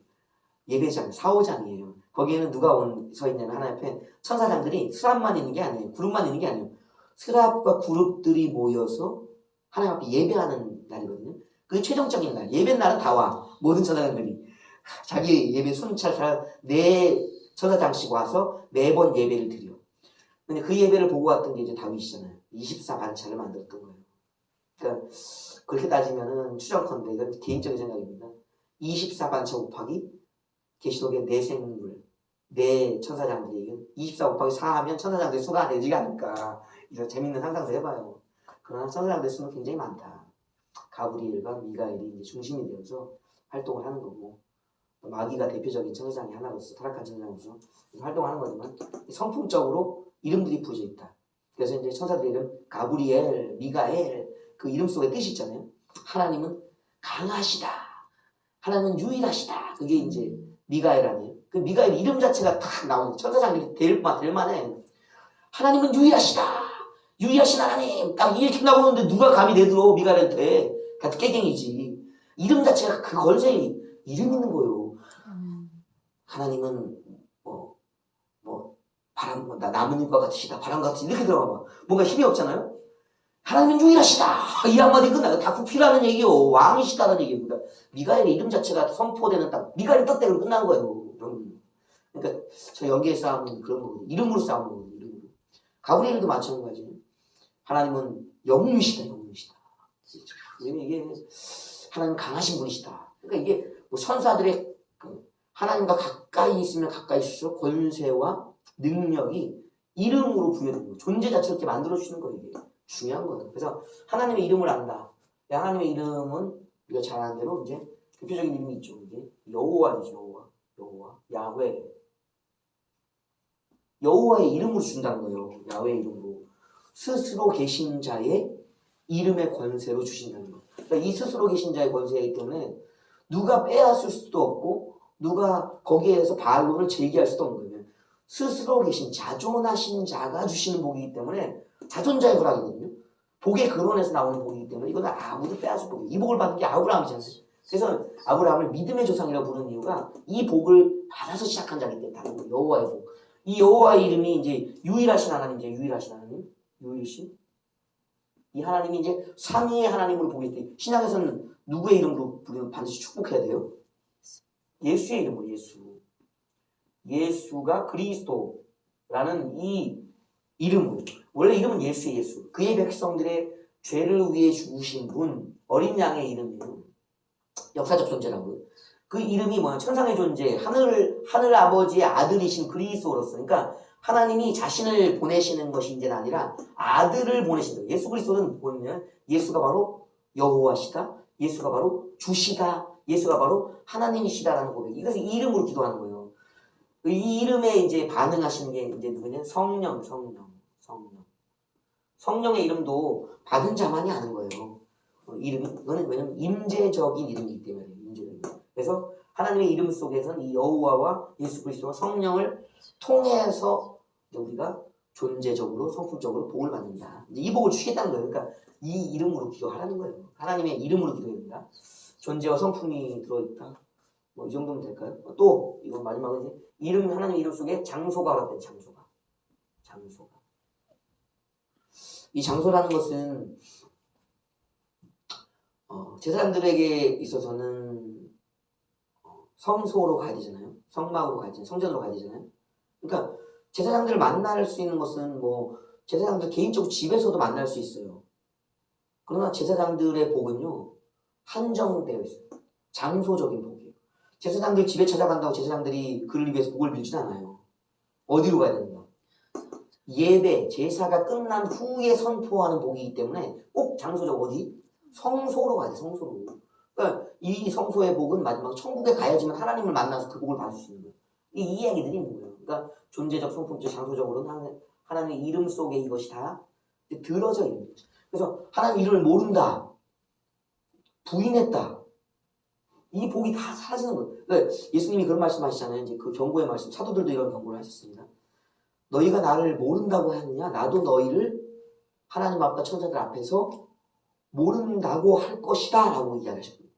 Speaker 1: 예배장, 사오장이에요. 거기에는 누가 서 있냐면 하나님 앞에 천사장들이 스랍만 있는 게 아니에요. 그룹만 있는 게 아니에요. 스랍과 그룹들이 모여서 하나님 앞에 예배하는 날이거든요. 그게 최종적인 날. 예배 날은 다 와. 모든 천사장들이. 자기 예배 순찰 네 천사장씩 와서 매번 예배를 드려. 근데 그 예배를 보고 왔던 게 이제 다윗이잖아요. 24반차를 만들었던 거예요. 그러니까 그렇게 따지면은 추정컨대, 이건 개인적인 생각입니다. 24반차 곱하기 계시록의 네 생물, 네 천사장들이 24 곱하기 4 하면 천사장들의 수가 되지가 않을까. 그래서 재밌는 상상도 해봐요. 그러나 천사장들의 수는 굉장히 많다. 가브리엘과 미가엘이 이제 중심이 되어서 활동을 하는 거고, 마귀가 대표적인 천사장의 하나로서, 타락한 천사장으로서 활동하는 거지만 성품적으로 이름들이 부여져 있다. 그래서 이제 천사들의 이름, 가브리엘, 미가엘, 그 이름 속에 뜻이 있잖아요. 하나님은 강하시다. 하나님은 유일하시다. 그게 이제 미가엘 아니에요. 그 미가엘 이름 자체가 탁 나오는, 천사장들이 될 만해. 하나님은 유일하시다. 유일하신 하나님. 딱 이렇게 나오는데 누가 감히 내들어 미가엘한테. 같은 깨갱이지. 이름 자체가 그 권세에 이름 있는 거예요. 하나님은 바람, 나뭇잎과 같으시다. 바람 같이 이렇게 들어가봐. 뭔가 힘이 없잖아요. 하나님은 유일하시다. 이 한마디 끝나요. 다 구피라는 얘기요. 왕이시다는 얘기입니다. 미가엘의 이름 자체가 선포되는 딱 미가엘 뜻대로 끝난 거예요. 그러니까 저 여기에 싸움은 그런 거거든요. 이름으로 싸우는 거거든요. 이름으로. 가브리엘도 마찬가지예요. 하나님은 영유시다. 영유시다. 이게 하나님 강하신 분이시다. 그러니까 이게 뭐 천사들의 하나님과 가까이 있으면 가까이 있을수록 권세와 능력이 이름으로 부여되는 거예요. 존재 자체를 이렇게 만들어주시는 거예요. 이게 중요한 거예요. 그래서 하나님의 이름을 안다. 하나님의 이름은 우리가 잘 아는 대로 이제 대표적인 이름이 있죠. 이게 여호와죠. 여호와, 야훼. 여호와의 이름으로 준다는 거예요. 야훼의 이름으로. 스스로 계신 자의 이름의 권세로 주신다는 거예요. 그러니까 이 스스로 계신 자의 권세이기 때문에 누가 빼앗을 수도 없고 누가 거기에서 반론을 제기할 수도 없는 거예요. 스스로 계신 자존하신 자가 주시는 복이기 때문에 자존자의 허락이거든요. 복의 근원에서 나오는 복이기 때문에 이건 아무도 빼앗을 복이에요. 이 복을 받은 게 아브라함이잖아요. 그래서 아브라함을 믿음의 조상이라고 부르는 이유가 이 복을 받아서 시작한 자이기 때문에 다른 거예요. 여호와의 복. 이 여호와의 이름이 이제 유일하신 하나님, 유일하신 하나님, 유일신. 이 하나님이 이제 삼위의 하나님으로 보기 때문에 신약에서는 누구의 이름으로 부르면 반드시 축복해야 돼요? 예수의 이름으로, 예수. 예수가 그리스도라는 이 이름으로, 원래 이름은 예수, 그의 백성들의 죄를 위해 죽으신 분, 어린 양의 이름이에요. 역사적 존재라고요. 그 이름이 뭐야? 천상의 존재, 하늘 아버지의 아들이신 그리스도로서. 그러니까 하나님이 자신을 보내시는 것이 이제는 아니라 아들을 보내신다. 예수 그리스도는 보면 예수가 바로 여호와시다. 예수가 바로 주시다. 예수가 바로 하나님이시다라는 고백. 이것을 이름으로 기도하는 거예요. 이 이름에 이제 반응하시는 게 이제 누구냐? 성령. 성령의 이름도 받은 자만이 아는 거예요. 이름이. 이거는 왜냐면 임재적인 이름이기 때문에. 임재적인. 그래서 하나님의 이름 속에서는 이 여호와와 예수 그리스도와 성령을 통해서 우리가 존재적으로 성품적으로 복을 받는다. 이제 이 복을 주겠다는 거예요. 그러니까 이 이름으로 기도하라는 거예요. 하나님의 이름으로 기도해야 된다. 존재와 성품이 들어있다. 뭐 이 정도면 될까요? 또 이건 마지막은 이제 이름 하나님 이름 속에 장소가 같은 장소가. 이 장소라는 것은 제사장들에게 있어서는 성소로 가야 되잖아요. 성막으로 가야 되잖아요. 성전으로 가야 되잖아요. 그러니까 제사장들을 만날 수 있는 것은 뭐 제사장들 개인적으로 집에서도 만날 수 있어요. 그러나 제사장들의 복은요 한정되어 있어요. 장소적인 복이에요. 제사장들 집에 찾아간다고 제사장들이 그를 위해서 복을 빌진 않아요. 어디로 가야 되는가? 예배, 제사가 끝난 후에 선포하는 복이기 때문에 꼭 장소적 어디? 성소로 가야 돼. 성소로. 그러니까 이 성소의 복은 마지막 천국에 가야지만 하나님을 만나서 그 복을 받을 수 있는 거예요. 이 이야기들이 있는 거예요. 그러니까 존재적, 성품적, 장소적으로는 하나님의 이름 속에 이것이 다 들어져 있는 거죠. 그래서 하나님 이름을 모른다, 부인했다, 이 복이 다 사라지는 거예요. 그러니까 예수님이 그런 말씀하시잖아요. 이제 그 경고의 말씀, 사도들도 이런 경고를 하셨습니다. 너희가 나를 모른다고 하느냐? 나도 너희를 하나님 앞과 천사들 앞에서 모른다고 할 것이다 라고 이야기하셨거든요.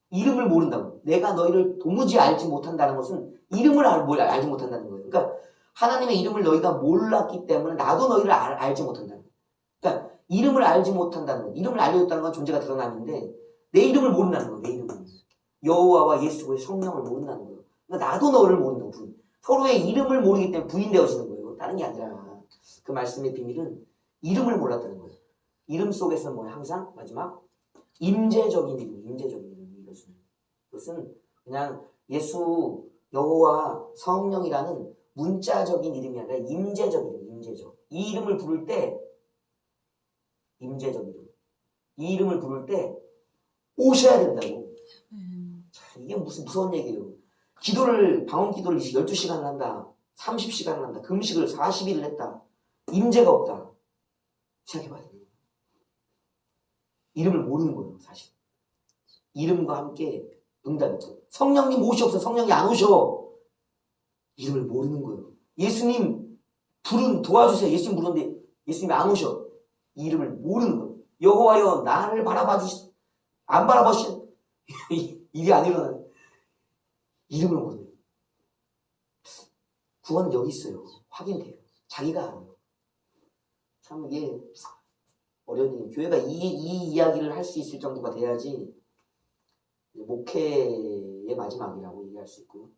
Speaker 1: 이름을 모른다고. 내가 너희를 도무지 알지 못한다는 것은 이름을 알지 못한다는 거예요. 그러니까 하나님의 이름을 너희가 몰랐기 때문에 나도 너희를 알지 못한다는 거예요. 그러니까 이름을 알지 못한다는 거예요. 이름을 알려줬다는 건 존재가 드러나는데 내 이름을 모른다는 거예요. 내 이름을. 여호와와 예수의 성령을 모른다는 거예요. 그러니까 나도 너를 모른다고. 서로의 이름을 모르기 때문에 부인되어지는 거예요. 다른 게 아니라 그 말씀의 비밀은 이름을 몰랐다는 거예요. 이름 속에서는 뭐야? 항상 마지막 임재적인 이름, 임재적인 이름. 이것은 그냥 예수, 여호와, 성령이라는 문자적인 이름이 아니라 임재적 이름, 임재적. 이 이름을 부를 때 임재적 이름. 이 이름을 부를 때 오셔야 된다고. 자, 이게 무슨 무서운 얘기예요. 방언 기도를 12시간을 한다. 30시간을 한다. 금식을 40일을 했다. 임재가 없다. 생각해봐야 돼요. 이름을 모르는 거예요, 사실. 이름과 함께 응답이 있죠. 성령님 오시옵소서. 성령이 안 오셔. 이름을 모르는 거예요. 예수님 도와주세요. 예수님 부르는데 예수님이 안 오셔. 이름을 모르는 거예요. 여호와여 나를 바라봐 주시. 안 바라봐 주시. 일이 안 일어나요. 이름을 모르는 거예요. 구원은 여기 있어요. 확인돼요. 자기가 알아요. 참 이게 어려운 일이에요. 교회가 이 이야기를 할 수 있을 정도가 돼야지 목회의 마지막이라고 얘기할 수 있고요.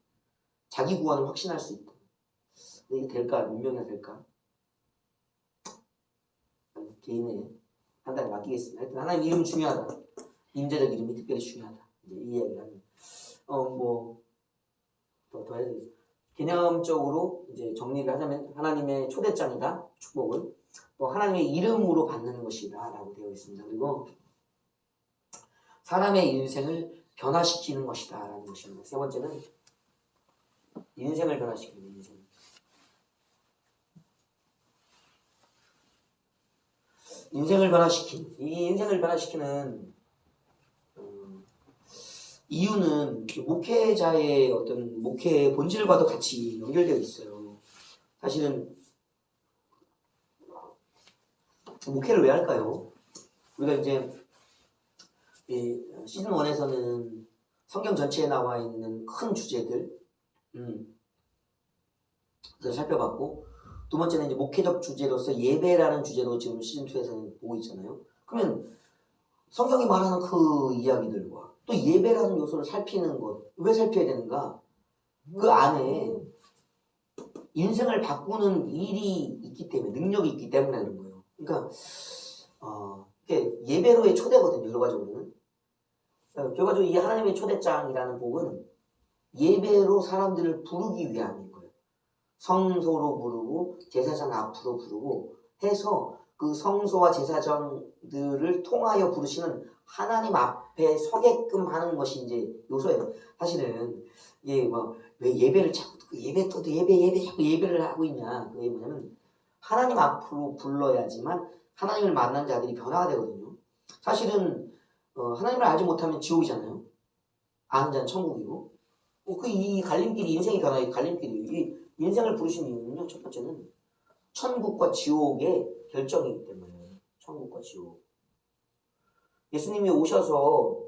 Speaker 1: 자기 구원을 확신할 수 있다. 근데 이게 될까? 운명이나 될까? 개인의 판단에 맡기겠습니다. 하여튼 하나님 이름 중요하다. 임재적 이름이 특별히 중요하다. 이제 이 이야기를 하는. 더 해야 되겠어요. 개념적으로 이제 정리를 하자면 하나님의 초대장이다. 축복은 또 하나님의 이름으로 받는 것이다 라고 되어 있습니다. 그리고 사람의 인생을 변화시키는 것이다 라는 것입니다. 세 번째는 인생을 변화시키는 인생. 인생을 변화시킨 이 인생을 변화시키는 이유는 목회자의 어떤 목회의 본질과도 같이 연결되어 있어요. 사실은 목회를 왜 할까요? 우리가 이제 시즌 1에서는 성경 전체에 나와 있는 큰 주제들 살펴봤고, 두 번째는 이제 목회적 주제로서 예배라는 주제로 지금 시즌 2에서는 보고 있잖아요. 그러면 성경이 말하는 그 이야기들과 또 예배라는 요소를 살피는 것, 왜 살펴야 되는가? 그 안에 인생을 바꾸는 일이 있기 때문에, 능력이 있기 때문에 그런 거예요. 그러니까 이게 예배로의 초대거든요. 결과적으로는. 결과적으로 이 하나님의 초대장이라는 복은 예배로 사람들을 부르기 위함인 거예요. 성소로 부르고 제사장 앞으로 부르고 해서 그 성소와 제사장들을 통하여 부르시는 하나님 앞에 서게끔 하는 것이 이제 요소예요. 사실은 이게 왜 예배를 자꾸 예배 또 예배 자꾸 예배를 하고 있냐? 그게 뭐냐면 하나님 앞으로 불러야지만 하나님을 만난 자들이 변화가 되거든요. 사실은 하나님을 알지 못하면 지옥이잖아요. 아는 자는 천국이고. 이 갈림길이 인생의 변화의 갈림길이에요. 이 인생을 부르신 이유는요. 첫 번째는 천국과 지옥의 결정이기 때문에. 천국과 지옥. 예수님이 오셔서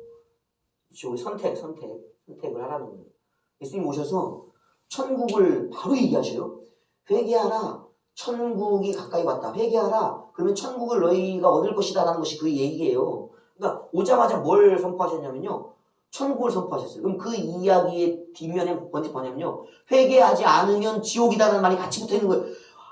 Speaker 1: 선택을 하라는 거예요. 예수님 오셔서 천국을 바로 얘기하셔요. 회개하라. 천국이 가까이 왔다. 회개하라. 그러면 천국을 너희가 얻을 것이다 라는 것이 그 얘기예요. 그러니까 오자마자 뭘 선포하셨냐면요. 천국을 선포하셨어요. 그럼 그 이야기의 뒷면에 뭔지 뭐냐면요. 회개하지 않으면 지옥이다라는 말이 같이 붙어 있는 거예요.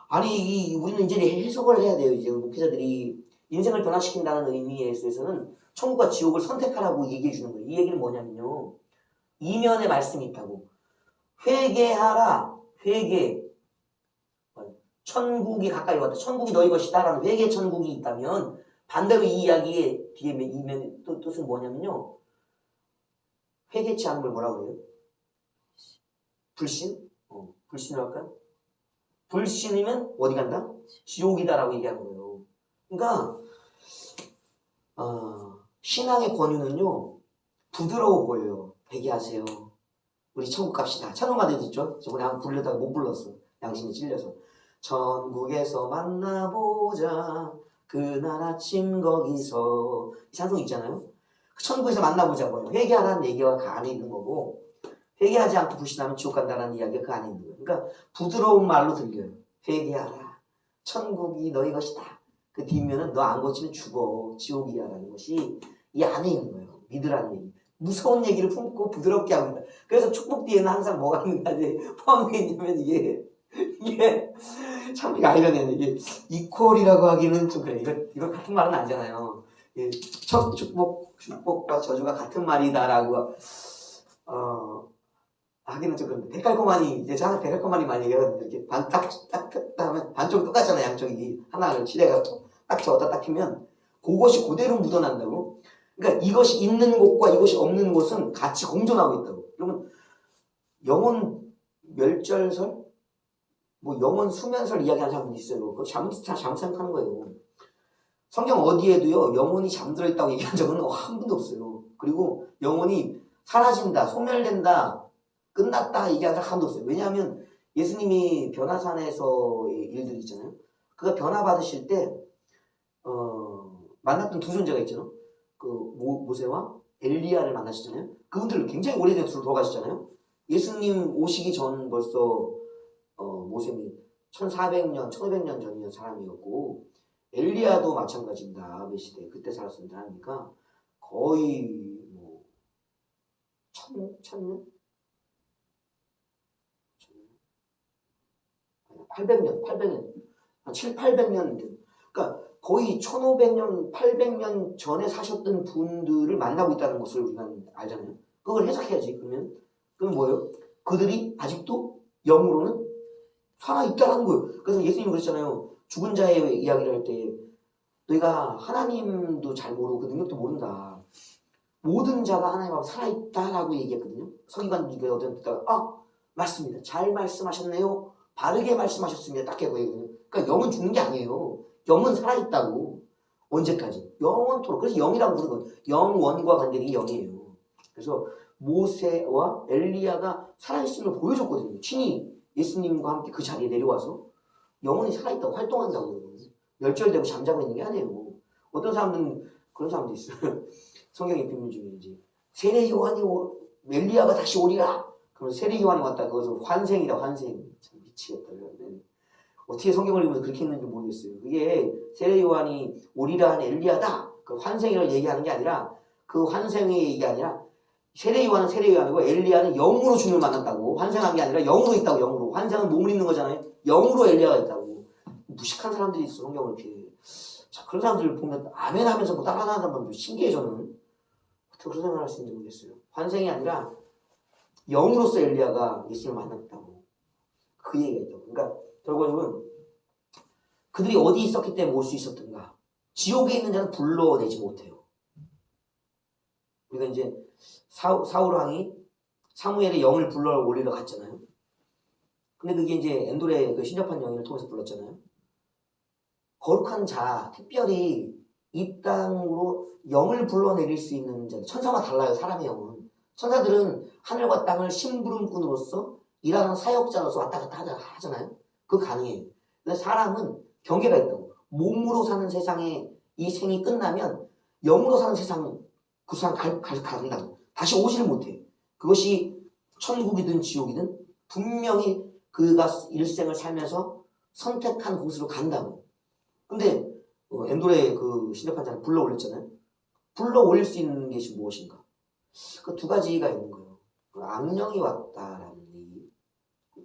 Speaker 1: 아니 우리는 이제 해석을 해야 돼요. 이제 목회자들이 인생을 변화시킨다는 의미에 있어서는 천국과 지옥을 선택하라고 얘기해 주는 거예요. 이 얘기는 뭐냐면요. 이면에 말씀이 있다고. 회개하라. 회개. 천국이 가까이 왔다. 천국이 너희 것이다. 라는 회개 천국이 있다면 반대로 이 이야기의 뒤에 이면의 뜻은 뭐냐면요. 회개치 않은 걸 뭐라고 그래요? 불신? 불신을 할까요? 불신이면 어디 간다? 지옥이다라고 얘기하는 거예요. 그러니까 신앙의 권유는요. 부드러워 보여요. 회개하세요. 우리 천국 갑시다. 찬송가 되죠? 저번에 한번 부르려다가 못 불렀어. 양심이 찔려서. 천국에서 만나보자. 그날 아침 거기서. 이 찬송 있잖아요. 천국에서 만나보자고요. 회개하라는 얘기가 그 안에 있는 거고 회개하지 않고 불신하면 지옥 간다는 이야기가 그 안에 있는 거예요. 그러니까 부드러운 말로 들려요. 회개하라. 천국이 너희 것이다. 그 뒷면은 너 안 고치면 죽어. 지옥이야라는 것이 이 안에 있는 거예요. 믿으라는 얘기. 무서운 얘기를 품고 부드럽게 합니다. 그래서 축복 뒤에는 항상 뭐가 있는지 포함되어 있냐면 이게 참 이게 아이러니하네. 이게 이퀄이라고 하기는 좀 그래. 이거 같은 말은 아니잖아요. 축복과 저주가 같은 말이다라고 하기는 좀 그런데 데칼코마니 이제 저는 데칼코마니 많이 얘기하거든요. 이렇게 딱 하면 반쪽 똑같잖아요. 양쪽이 하나를 칠해갖고 딱 저었다 딱 피면 그것이 그대로 묻어난다고. 그러니까 이것이 있는 곳과 이것이 없는 곳은 같이 공존하고 있다고. 그러면 영혼 멸절설, 영혼 수면설 이야기하는 사람들이 있어요. 그거 잘못 생각하는 거예요. 성경 어디에도요 영혼이 잠들어 있다고 얘기한 적은 한 번도 없어요. 그리고 영혼이 사라진다, 소멸된다, 끝났다 얘기한 적 한 번도 없어요. 왜냐하면 예수님이 변화산에서의 일들이 있잖아요. 그가 변화 받으실 때 만났던 두 존재가 있잖아요. 그 모세와 엘리야를 만나셨잖아요. 그분들 굉장히 오래된 둘 돌아가셨잖아요. 예수님 오시기 전 벌써 모세는 1400년, 1500년 전이던 사람이었고 엘리야도 마찬가지입니다. 메시대 그때 살았던 사람이니까 거의 1000년? 800년, 한 800년. 그러니까 거의 1500년, 800년 전에 사셨던 분들을 만나고 있다는 것을 우리가 알잖아요. 그걸 해석해야지. 그럼 뭐예요? 그들이 아직도 영으로는 살아있다는 거예요. 그래서 예수님이 그랬잖아요. 죽은 자의 이야기를 할 때 너희가 하나님도 잘 모르고 그 능력도 모른다. 모든 자가 하나님 앞에 살아있다라고 얘기했거든요. 서기관들이 어떤 듣다가 맞습니다. 잘 말씀하셨네요. 바르게 말씀하셨습니다. 딱 얘기거든요. 그러니까 영은 죽는 게 아니에요. 영은 살아있다고. 언제까지? 영원토록. 그래서 영이라고 부르는 거예요. 영원과 관계된 게 영이에요. 그래서 모세와 엘리야가 살아있음을 보여줬거든요. 친히 예수님과 함께 그 자리에 내려와서 영혼이 살아있다고 활동한다고. 멸절되고 잠자고 있는 게 아니에요. 어떤 사람들은 그런 사람도 있어요. 성경의 비밀 중에 이제 세례 요한이 엘리야가 다시 오리라. 그럼 세례 요한이 왔다. 그것은 환생이다. 환생. 참 미치겠다. 어떻게 성경을 읽으면서 그렇게 했는지 모르겠어요. 그게 세례 요한이 오리라 한 엘리야다. 그 환생을 얘기하는 게 아니라 그 환생의 얘기 아니라 세례 요한은 세례 요한이고 엘리야는 영으로 주님을 만났다고. 환생한 게 아니라 영으로 있다고. 영으로. 환생은 몸을 입는 거잖아요. 영으로 엘리야가 있다고. 무식한 사람들이 있어, 성경을 이렇게. 자, 그런 사람들을 보면 아멘 하면서 뭐 따라하는 사람들 신기해, 저는. 어떻게 그런 생각을 할 수 있는지 모르겠어요. 환생이 아니라 영으로서 엘리야가 예수님을 만났다고. 그 얘기가 있다고. 그러니까 결국은 그들이 어디 있었기 때문에 올 수 있었던가. 지옥에 있는 자는 불러내지 못해요. 우리가 이제 사울 왕이 사무엘의 영을 불러 올리러 갔잖아요. 근데 그게 이제 엔돌의 그 신접한 영을 통해서 불렀잖아요. 거룩한 자, 특별히 이 땅으로 영을 불러내릴 수 있는 자, 천사와 달라요, 사람의 영은. 천사들은 하늘과 땅을 심부름꾼으로서 일하는 사역자로서 왔다 갔다 하잖아요. 그거 가능해요. 근데 사람은 경계가 있다고. 몸으로 사는 세상에 이 생이 끝나면 영으로 사는 세상, 그 세상 간다고. 다시 오지를 못해. 그것이 천국이든 지옥이든 분명히 그가 일생을 살면서 선택한 곳으로 간다고. 근데 엔돌의 그 신접한 자를 불러 올렸잖아요. 불러 올릴 수 있는 것이 무엇인가? 그 두 가지가 있는 거예요. 그 악령이 왔다라는 얘기.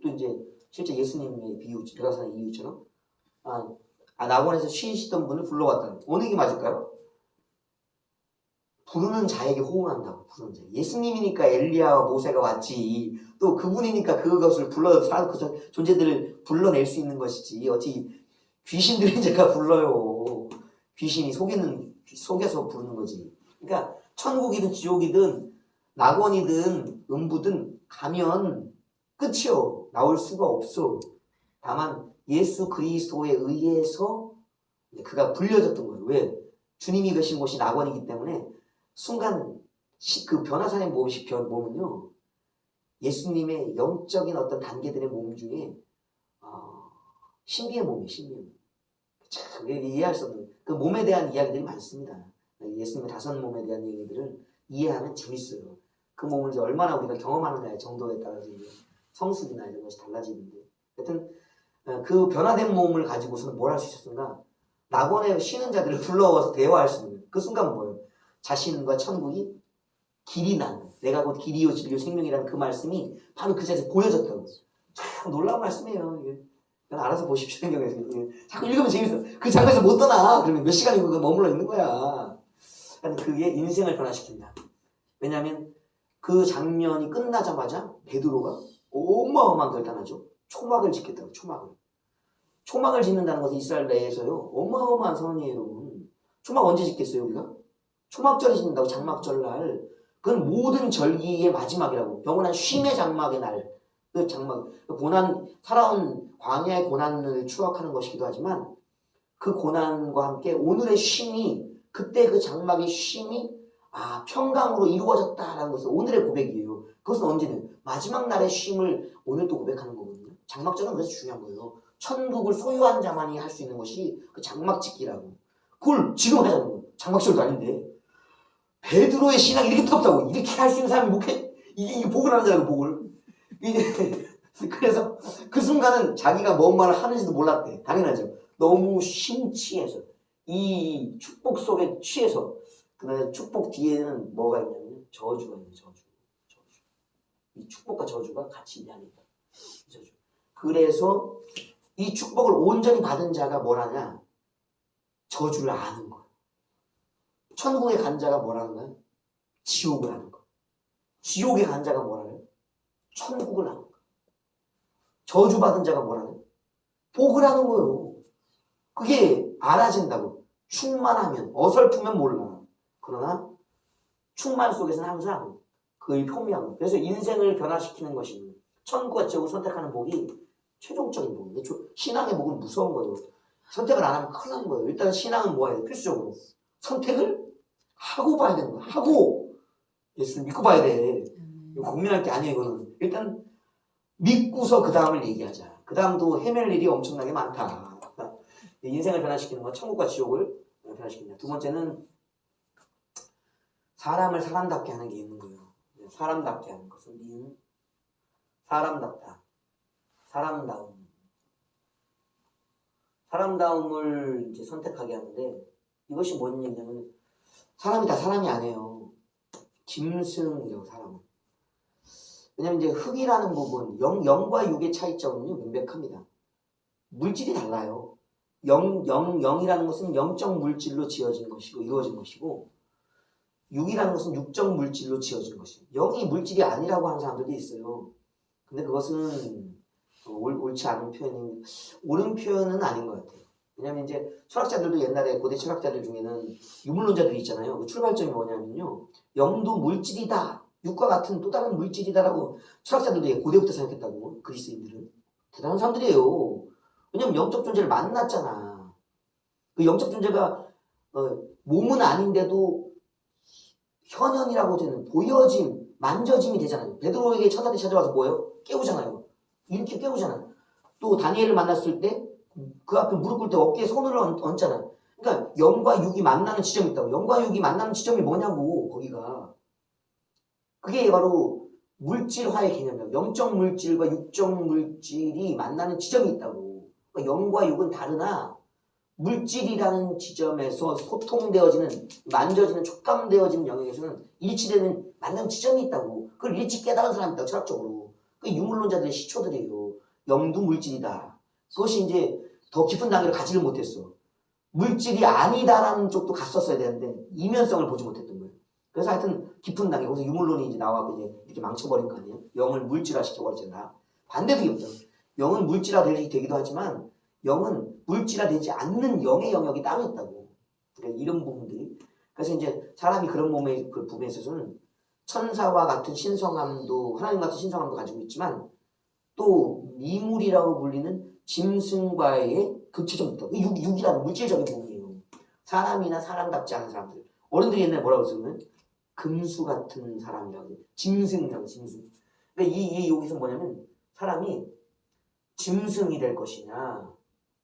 Speaker 1: 또 이제 실제 예수님의 비유, 베가산의 이유처럼 낙원에서 쉬시던 분을 불러왔다는. 어느 게 맞을까요? 부르는 자에게 호응한다고. 부르는 자. 예수님이니까 엘리야와 모세가 왔지. 또 그분이니까 그것을 그 존재들을 불러낼 수 있는 것이지. 어찌 귀신들이 제가 불러요. 귀신이 속여서 부르는 거지. 그러니까 천국이든 지옥이든 낙원이든 음부든 가면 끝이요. 나올 수가 없어. 다만 예수 그리스도에 의해서 그가 불려졌던 거예요. 왜? 주님이 계신 곳이 낙원이기 때문에 순간 그 변화산의 몸은요. 예수님의 영적인 어떤 단계들의 몸 중에 신비의 몸이에요. 신비의 몸. 참 이해할 수 없는 그 몸에 대한 이야기들이 많습니다. 예수님의 다섯 몸에 대한 얘기들을 이해하면 재밌어요. 그 몸을 이제 얼마나 우리가 경험하느냐의 정도에 따라서 성숙이나 이런 것이 달라지는데, 하여튼 그 변화된 몸을 가지고서는 뭘 할 수 있었는가? 낙원에 쉬는 자들을 불러와서 대화할 수 있는 그 순간 뭐예요? 자신과 천국이 길이 난, 내가 곧 길이요 진리요 생명이라는 그 말씀이 바로 그 자리에서 보여졌다고. 참 놀라운 말씀이에요. 이게. 알아서 보십시오. 성경에서. 자꾸 읽으면 재밌어. 그 장면에서 못 떠나. 그러면 몇 시간이 그 머물러 있는 거야. 그게 인생을 변화시킨다. 왜냐하면 그 장면이 끝나자마자 베드로가 어마어마한 결단하죠. 초막을 짓겠다고. 초막을 짓는다는 것은 이스라엘 내에서요. 어마어마한 선언이에요, 여러분. 초막 언제 짓겠어요, 우리가? 초막절에 짓는다고, 장막절날. 그건 모든 절기의 마지막이라고. 영원한 쉼의 장막의 날. 그 장막, 살아온 광야의 고난을 추억하는 것이기도 하지만 그 고난과 함께 오늘의 쉼이, 그때 그 장막의 쉼이 평강으로 이루어졌다라는 것은 오늘의 고백이에요. 그것은 언제는 마지막 날의 쉼을 오늘 또 고백하는 거거든요. 장막절은 그래서 중요한 거예요. 천국을 소유한 자만이 할 수 있는 것이 그 장막 짓기라고. 그걸 지금 하자는 거예요. 장막절도 아닌데. 베드로의 신앙이 이렇게 뜨겁다고. 이렇게 할 수 있는 사람이 이게 복을 하는 자라고, 복을. 그래서 그 순간은 자기가 뭔 말을 하는지도 몰랐대. 당연하죠. 너무 심취해서 이 축복 속에 취해서. 그다음에 축복 뒤에는 뭐가 있냐면 저주가 있는 저주. 이 축복과 저주가 같이 있냐니까. 저주. 그래서 이 축복을 온전히 받은 자가 뭘 하냐? 저주를 아는 거야. 천국에 간 자가 뭐라는 거야? 지옥을 아는 거야. 지옥에 간 자가 뭐라는 거야? 천국을 아는 거야. 저주받은 자가 뭐라는 거야? 복을 하는 거예요. 그게 알아진다고. 충만하면, 어설프면 몰라. 그러나 충만 속에서는 항상 그의 표미한 거. 그래서 인생을 변화시키는 것이 천국과 지옥을 선택하는 복이 최종적인 복인데, 신앙의 복은 무서운 거예요. 선택을 안 하면 큰일 나는 거예요. 일단 신앙은 뭐 해야 돼? 필수적으로 선택을 하고 봐야 되는 거야. 하고 예수를 믿고 봐야 돼. 고민할 게 아니에요. 이거는 일단 믿고서 그 다음을 얘기하자. 그 다음도 헤맬 일이 엄청나게 많다. 인생을 변화시키는 건 천국과 지옥을 변화시킨다. 두 번째는 사람을 사람답게 하는 게 있는 거예요. 사람답게 하는 것은 사람답다. 사람다움을 이제 선택하게 하는데, 이것이 뭔 얘기냐면 사람이 다 사람이 아니에요. 짐승이라고. 사람은. 왜냐면 이제 흙이라는 부분, 영과 육의 차이점은요 명백합니다. 물질이 달라요. 영이라는 것은 영적 물질로 지어진 것이고 이루어진 것이고 6이라는 것은 육적 물질로 지어진 것이고 0이 물질이 아니라고 하는 사람들도 있어요. 근데 그것은 옳지 않은 표현인 옳은 표현은 아닌 것 같아요. 왜냐하면 이제 철학자들도 옛날에 고대 철학자들 중에는 유물론자들이 있잖아요. 그 출발점이 뭐냐면요. 영도 물질이다. 육과 같은 또 다른 물질이다라고 철학자들도 고대부터 생각했다고. 그리스인들은. 대단한 사람들이에요. 왜냐면 영적 존재를 만났잖아. 그 영적 존재가 몸은 아닌데도 현현이라고 되는 보여짐, 만져짐이 되잖아요. 베드로에게 천사들이 찾아와서 뭐예요? 깨우잖아요. 이렇게 깨우잖아요. 또 다니엘을 만났을 때 그 앞에 무릎 꿇을 때 어깨에 손을 얹잖아요. 그러니까 영과 육이 만나는 지점이 있다고. 영과 육이 만나는 지점이 뭐냐고 거기가. 그게 바로 물질화의 개념이에요. 영적 물질과 육적 물질이 만나는 지점이 있다고. 그러니까 영과 육은 다르나 물질이라는 지점에서 소통되어지는 만져지는 촉감되어지는 영역에서는 일치되는 만나는 지점이 있다고. 그걸 일찍 깨달은 사람이 있다고 철학적으로. 그 유물론자들의 시초들이에요. 영도 물질이다. 그것이 이제 더 깊은 단계를 가지를 못했어. 물질이 아니다라는 쪽도 갔었어야 되는데 이면성을 보지 못했던 거예요. 그래서 하여튼 깊은 단계, 거기서 유물론이 이제 나와서 이제 이렇게 망쳐버린 거 아니에요? 영을 물질화 시켜버렸잖아. 반대도 있죠. 영은 물질화 되기도 하지만 영은 물질화 되지 않는 영의 영역이 따로 있다고. 그러니까 이런 부분들이. 그래서 이제 사람이 그런 그 부분에 있어서는 천사와 같은 신성함도, 하나님 같은 신성함도 가지고 있지만 또 미물이라고 불리는 짐승과의 극치점이 있다고. 6이라는 물질적인 부분이에요. 사람이나 사람답지 않은 사람들. 어른들이 옛날에 뭐라고 했으면 금수 같은 사람이라고 해요. 짐승이라고, 짐승. 그러니까 여기서 뭐냐면 사람이 짐승이 될 것이냐,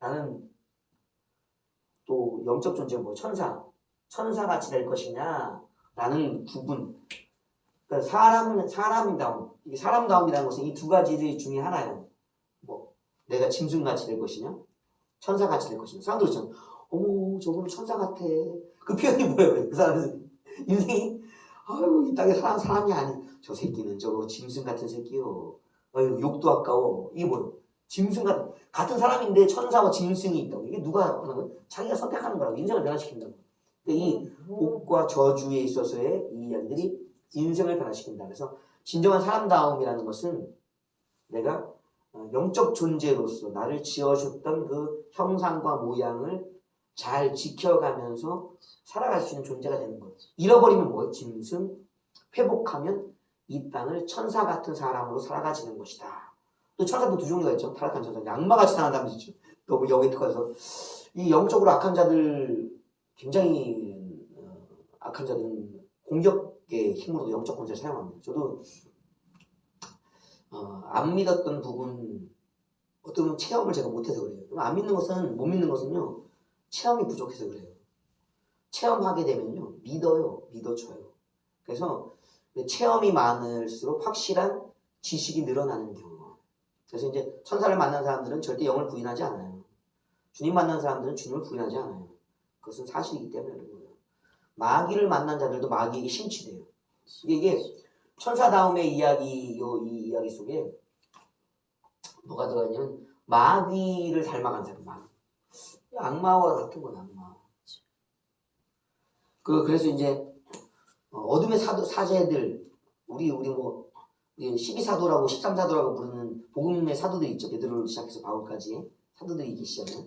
Speaker 1: 나는 또 영적 존재 천사같이 될 것이냐, 라는 구분. 그러니까 사람다움. 이게 사람다움이라는 것은 이 두 가지 중에 하나예요. 뭐, 내가 짐승같이 될 것이냐, 천사같이 될 것이냐. 사람들 있잖아. 어머, 저분은 천사 같아. 그 표현이 뭐예요? 그 사람은 인생이, 아유, 이 땅에 사람이 아니. 저 새끼는 저거 짐승 같은 새끼요. 아유, 욕도 아까워. 이게 뭐예요? 짐승 같은 사람인데 천사와 짐승이 있다고. 이게 누가 하는 거예요? 자기가 선택하는 거라고. 인생을 변화시킨다고. 그러니까 이 복과 저주에 있어서의 이 이야기들이 인생을 변화시킨다. 그래서 진정한 사람다움이라는 것은 내가 영적 존재로서 나를 지어줬던 그 형상과 모양을 잘 지켜가면서 살아갈 수 있는 존재가 되는 거예요. 잃어버리면 뭐예요? 짐승. 회복하면 이 땅을 천사 같은 사람으로 살아가지는 것이다. 또 천사도 두 종류가 있죠. 타락한 천사. 악마같이 사는 사람도 있죠. 너무 영에 특화해서. 이 영적으로 악한 자들, 굉장히 악한 자들은 공격의 힘으로도 영적 권세를 사용합니다. 저도 안 믿었던 부분, 어떤 체험을 제가 못해서 그래요. 안 믿는 것은, 못 믿는 것은요, 체험이 부족해서 그래요. 체험하게 되면요, 믿어져요. 그래서 체험이 많을수록 확실한 지식이 늘어나는 경우. 그래서 이제 천사를 만난 사람들은 절대 영을 부인하지 않아요. 주님 만난 사람들은 주님을 부인하지 않아요. 그것은 사실이기 때문에 그런 거예요. 마귀를 만난 자들도 마귀에게 심취돼요. 이게 천사다움의 이 이야기 속에 뭐가 들어가냐면 마귀를 닮아간 사람, 마귀. 악마와 같은 거야, 악마. 그래서 이제 어둠의 사제들, 우리 뭐 12사도라고 13사도라고 부르는 복음의 사도들이 있죠. 베드로를 시작해서 바울까지 사도들이 계시잖아요.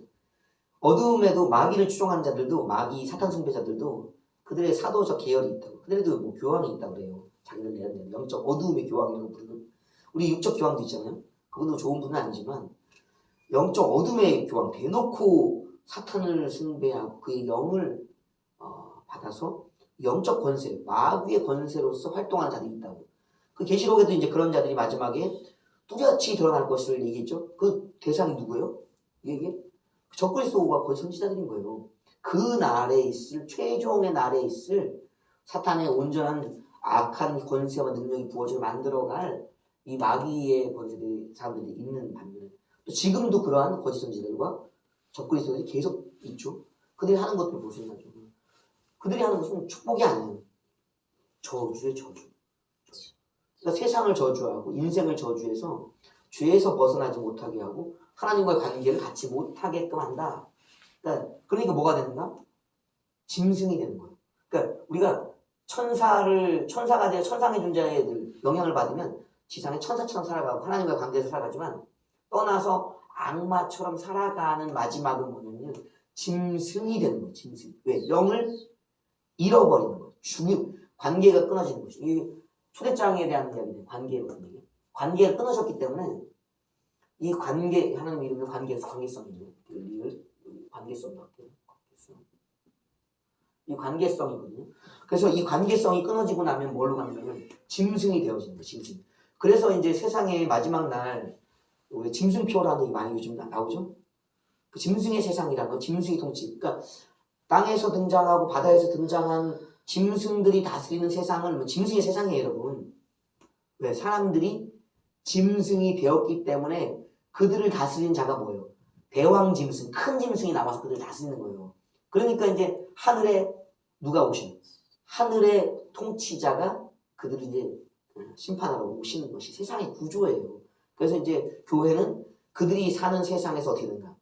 Speaker 1: 어둠에도 마귀를 추종하는 자들도, 마귀 사탄 숭배자들도 그들의 사도적 계열이 있다고. 그들에도 뭐 교황이 있다고 그래요. 자기는 내는 영적 어둠의 교황이라고 부르는. 우리 육적 교황도 있잖아요. 그분도 좋은 분은 아니지만 영적 어둠의 교황, 대놓고 사탄을 숭배하고 그의 영을 받아서 영적 권세, 마귀의 권세로서 활동하는 자들이 있다고. 그 계시록에도 이제 그런 자들이 마지막에 뚜렷이 드러날 것을 얘기했죠. 그 대상이 누구예요? 이게 적그리스도가 거의 선지자들인 거예요. 그 날에 있을, 최종의 날에 있을 사탄의 온전한 악한 권세와 능력이 부어져 만들어갈 이 마귀의 권세들이 사람들이 있는 반면에 또 지금도 그러한 거짓 선지자들과 적그리스도들이 계속 있죠. 그들이 하는 것들 보시면 그들이 하는 것은 축복이 아니에요. 저주의 저주. 그러니까 세상을 저주하고 인생을 저주해서 죄에서 벗어나지 못하게 하고 하나님과의 관계를 갖지 못하게끔 한다. 그러니까 뭐가 되는가? 짐승이 되는 거예요. 그러니까 우리가 천사가 되어 천상의 존재들 영향을 받으면 지상에 천사처럼 살아가고 하나님과 관계에서 살아가지만 떠나서 악마처럼 살아가는 마지막은 뭐냐면 짐승이 되는 거예요. 짐승. 왜? 영을 잃어버리는 거예요. 관계가 끊어지는 거죠. 이 초대장에 대한 이야기는 관계거든요. 관계가 끊어졌기 때문에 이 관계, 하나님 이름의 관계성이에요. 관계성. 이 관계성이거든요. 그래서 이 관계성이 끊어지고 나면 뭘로 가냐면 짐승이 되어지는 거예요. 짐승. 그래서 이제 세상의 마지막 날 우리 짐승표라는 게 많이 요즘 나오죠. 그 짐승의 세상이라는 거, 짐승이 통치. 그러니까 땅에서 등장하고 바다에서 등장한 짐승들이 다스리는 세상은 뭐 짐승의 세상이에요, 여러분. 왜? 사람들이 짐승이 되었기 때문에 그들을 다스리는 자가 뭐예요? 대왕 짐승, 큰 짐승이 나와서 그들을 다스리는 거예요. 그러니까 이제 하늘에 누가 오신? 하늘의 통치자가 그들을 이제 심판하러 오시는 것이 세상의 구조예요. 그래서 이제 교회는 그들이 사는 세상에서 어떻게 되는가?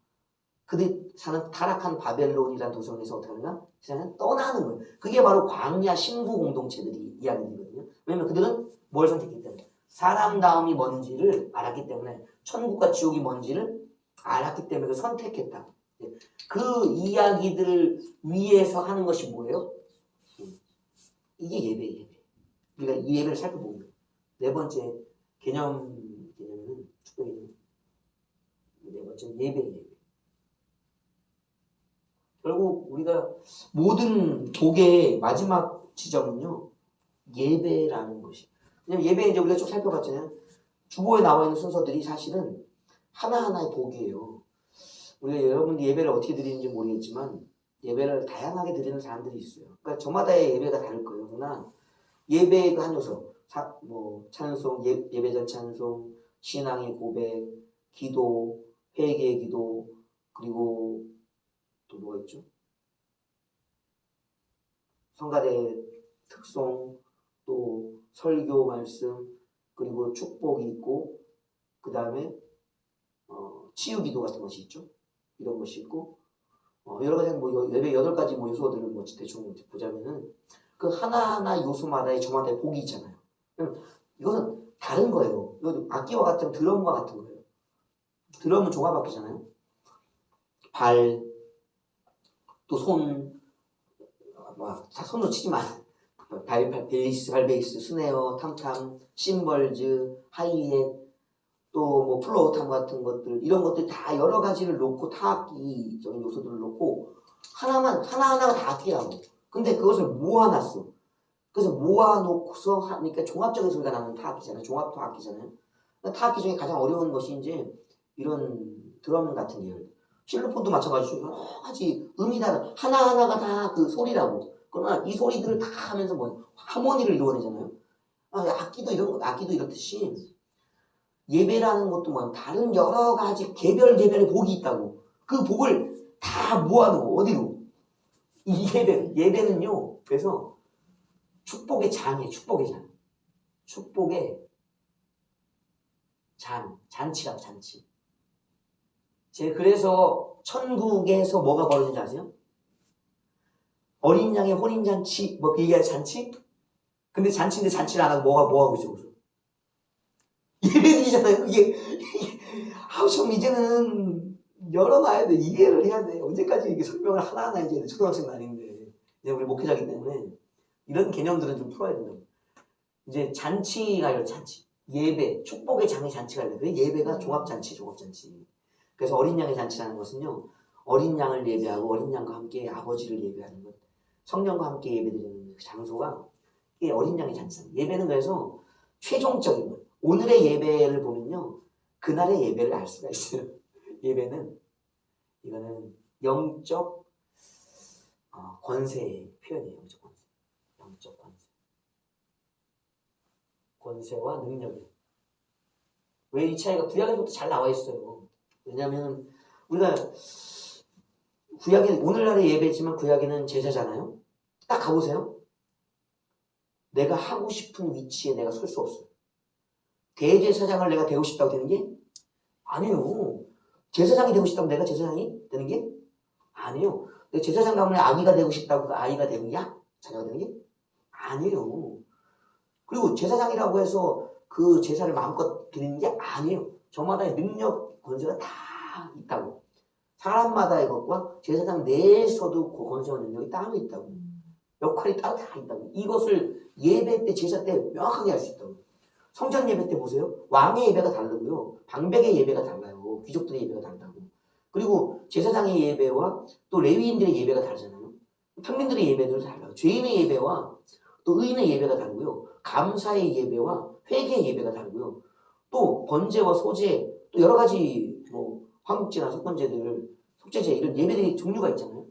Speaker 1: 그들이 사는 타락한 바벨론이라는 도성에서 어떻게 하는가? 세상에 떠나는 거예요. 그게 바로 광야 신부 공동체들이 이야기거든요. 왜냐면 그들은 뭘 선택했기 때문에 사람다움이 뭔지를 알았기 때문에 천국과 지옥이 뭔지를 알았기 때문에 그 선택했다. 그 이야기들을 위해서 하는 것이 뭐예요? 이게 예배예요. 우리가 이 예배를 살펴보면 네 번째 개념은 축복이는 네 번째 예배예요. 결국 우리가 모든 복의 마지막 지점은요 예배라는 것이. 왜냐면 예배 이제 우리가 쭉 살펴봤잖아요. 주보에 나와 있는 순서들이 사실은 하나하나의 복이에요. 우리가 여러분들 예배를 어떻게 드리는지 모르겠지만 예배를 다양하게 드리는 사람들이 있어요. 그러니까 저마다의 예배가 다를 거예요. 그러나 예배의 그 한 요소, 찬송, 예배전 찬송, 신앙의 고백, 기도, 회개의 기도, 그리고 또 뭐가 있죠? 성가대 특송, 또 설교 말씀, 그리고 축복이 있고, 그 다음에 치유 기도 같은 것이 있죠. 이런 것이 있고, 여러 가지 예배 8가지 요소들을 대충 보자면은 그 하나하나 요소마다의 저마다의 복이 있잖아요. 이것은 다른 거예요. 이거 악기와 같은 드럼과 같은 거예요. 드럼은 종합악기잖아요. 발, 또 손으로 치지만 베이스, 발베이스, 스네어, 탐탐, 심벌즈, 하이햇, 또 플로우탐 같은 것들, 이런 것들 다 여러 가지를 놓고 타악기적인 요소들을 놓고 하나하나가 다 악기라고. 근데 그것을 모아놨어. 그래서 모아놓고서 하니까 종합적인 소리가 나는 타악기잖아요. 종합 타악기잖아요. 타악기 중에 가장 어려운 것이 이제 이런 드럼 같은 계열. 실로폰도 마찬가지로 여러 가지 음이 다른 하나하나가 다 그 소리라고. 그러나 이 소리들을 다 하면서 하모니를 이루어내잖아요. 악기도 이렇듯이 예배라는 것도 다른 여러 가지 개별의 복이 있다고. 그 복을 다 모아놓은 거 어디로? 이 예배는요. 그래서 축복의 장이에요. 축복의 잔치라고 잔치. 그래서 천국에서 뭐가 벌어진지 아세요? 어린 양의 혼인잔치, 그 얘기할 잔치? 근데 잔치인데 잔치를 안 하고 뭐 하고 있어? 예배드리잖아요. 이게 좀 이제는 열어놔야 돼. 이해를 해야 돼. 언제까지 이게 설명을 하나하나 이제 초등학생은 아닌데. 이제 우리 목회자이기 때문에 이런 개념들은 좀 풀어야 된다. 이제 잔치가 이런 잔치. 예배, 축복의 장의 잔치가 있는데 그 예배가 종합잔치. 그래서 어린 양의 잔치라는 것은요. 어린 양을 예배하고 어린 양과 함께 아버지를 예배하는 것. 성령과 함께 예배드리는 그 장소가 이게 어린 양의 잔치입니다. 예배는 그래서 최종적인 것. 오늘의 예배를 보면요. 그날의 예배를 알 수가 있어요. 예배는 이거는 영적 권세의 표현이에요. 영적 권세. 권세와 능력이에요. 왜 이 차이가 구약에서부터 잘 나와 있어요. 왜냐하면 우리가 오늘날의 예배지만 구약에는 제사잖아요. 딱 가보세요. 내가 하고 싶은 위치에 내가 설 수 없어요. 대제사장을 내가 되고 싶다고 되는 게 아니에요. 제사장이 되고 싶다고 내가 제사장이 되는 게 아니에요. 내 제사장 가문에 아기가 되고 싶다고 그 아이가 되는 게 자녀가 되는 게 아니에요. 그리고 제사장이라고 해서 그 제사를 마음껏 드리는 게 아니에요. 저마다의 능력, 권세가 다 있다고. 사람마다의 것과 제사장 내에서도 그 권세와 능력이 따로 있다고. 역할이 따로 다 있다고. 이것을 예배 때, 제사 때 명확하게 할 수 있다고. 성전 예배 때 보세요. 왕의 예배가 다르고요. 방백의 예배가 달라요. 귀족들의 예배가 다르다고. 그리고 제사장의 예배와 또 레위인들의 예배가 다르잖아요. 평민들의 예배들도 달라요. 죄인의 예배와 또 의인의 예배가 다르고요. 감사의 예배와 회개의 예배가 다르고요. 또 번제와 소제, 또 여러 가지 뭐 화목제나 속건제들, 속죄제 이런 예배들이 종류가 있잖아요.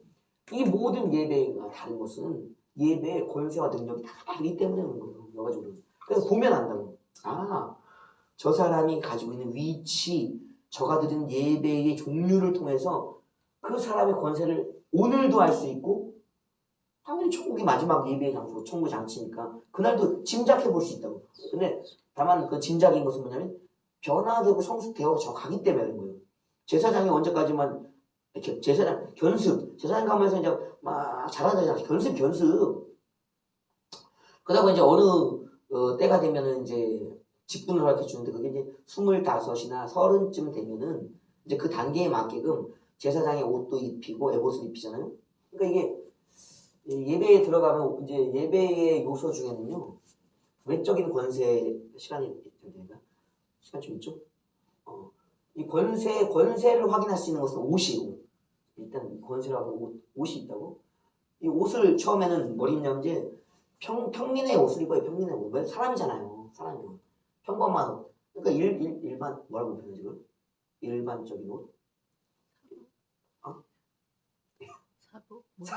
Speaker 1: 이 모든 예배가 다른 것은 예배의 권세와 능력이 다 다르기 때문에 그런 거예요. 여러 가지로. 그래서 보면 안다고. 아, 저 사람이 가지고 있는 위치, 저가 드린 예배의 종류를 통해서 그 사람의 권세를 오늘도 알 수 있고, 당연히 천국이 마지막 예배의 장소고 천국 장치니까 그날도 짐작해 볼 수 있다고. 근데 다만 그 짐작인 것은 뭐냐면 변화되고 성숙되어 저 가기 때문에 그런 거예요. 제사장이 언제까지만 이렇게 제사장 제사장 가면서 이제 막 잘하잖아요. 견습. 그러다가 이제 어느 때가 되면은 이제 직분을 허락해 주는데 그게 이제 25이나 30쯤 되면은 이제 그 단계에 맞게끔 제사장의 옷도 입히고 에봇을 입히잖아요. 그러니까 이게 예배에 들어가면 이제 예배의 요소 중에는요. 외적인 권세 시간이 시간 좀 있죠? 이 권세를 확인할 수 있는 것은 옷이에요. 일단 권세를 하고 옷이 있다고. 이 옷을 처음에는 뭘 입냐면 이제 평민의 옷을 입어요. 평민의 옷. 왜? 사람이잖아요. 사람이요. 평범한 옷. 그러니까 일반 뭐라고 표현해 지금? 일반적인 옷.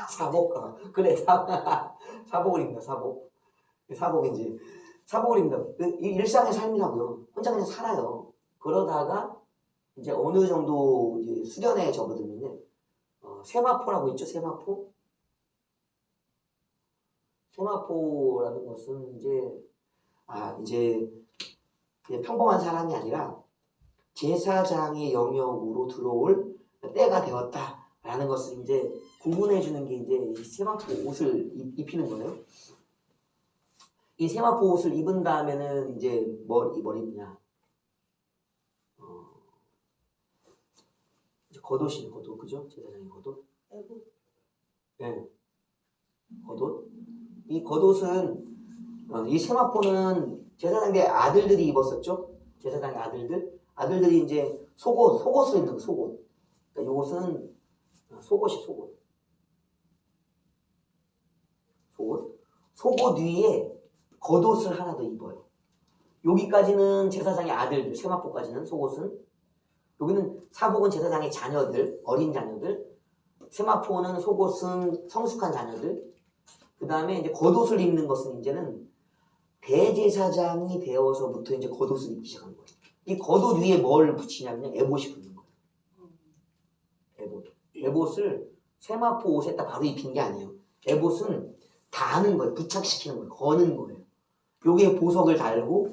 Speaker 1: 사복. 그래 사복을 입는다. 사복인지 사복을 입는다. 일상의 삶이라고요. 혼자 그냥 살아요. 그러다가 이제 어느 정도 이제 수련에 접어들면 세마포라고 있죠. 세마포라는 것은 이제 그냥 평범한 사람이 아니라 제사장의 영역으로 들어올 때가 되었다라는 것을 이제 구분해 주는 게 이제 이 세마포 옷을 입히는 거예요. 이 세마포 옷을 입은 다음에는 이제 뭘 입냐? 이제 겉옷이네, 겉옷. 그죠? 제사장의 겉옷. 네. 겉옷. 이 겉옷은 이 세마포는 제사장의 아들들이 입었었죠. 제사장의 아들들이 이제 속옷을 입는 거, 속옷. 그러니까 이것은 속옷. 속옷 위에 겉옷을 하나 더 입어요. 여기까지는 제사장의 아들들, 세마포까지는 속옷은. 여기는 사복은 제사장의 자녀들, 어린 자녀들. 세마포는 속옷은 성숙한 자녀들. 그 다음에 이제 겉옷을 입는 것은 이제는 대제사장이 되어서부터 이제 겉옷을 입기 시작한 거예요. 이 겉옷 위에 뭘 붙이냐면 에봇이 붙는 거예요. 에봇을 세마포 옷에다 바로 입힌 게 아니에요. 에봇은 다는 거예요. 부착시키는 거예요. 거는 거예요. 여기에 보석을 달고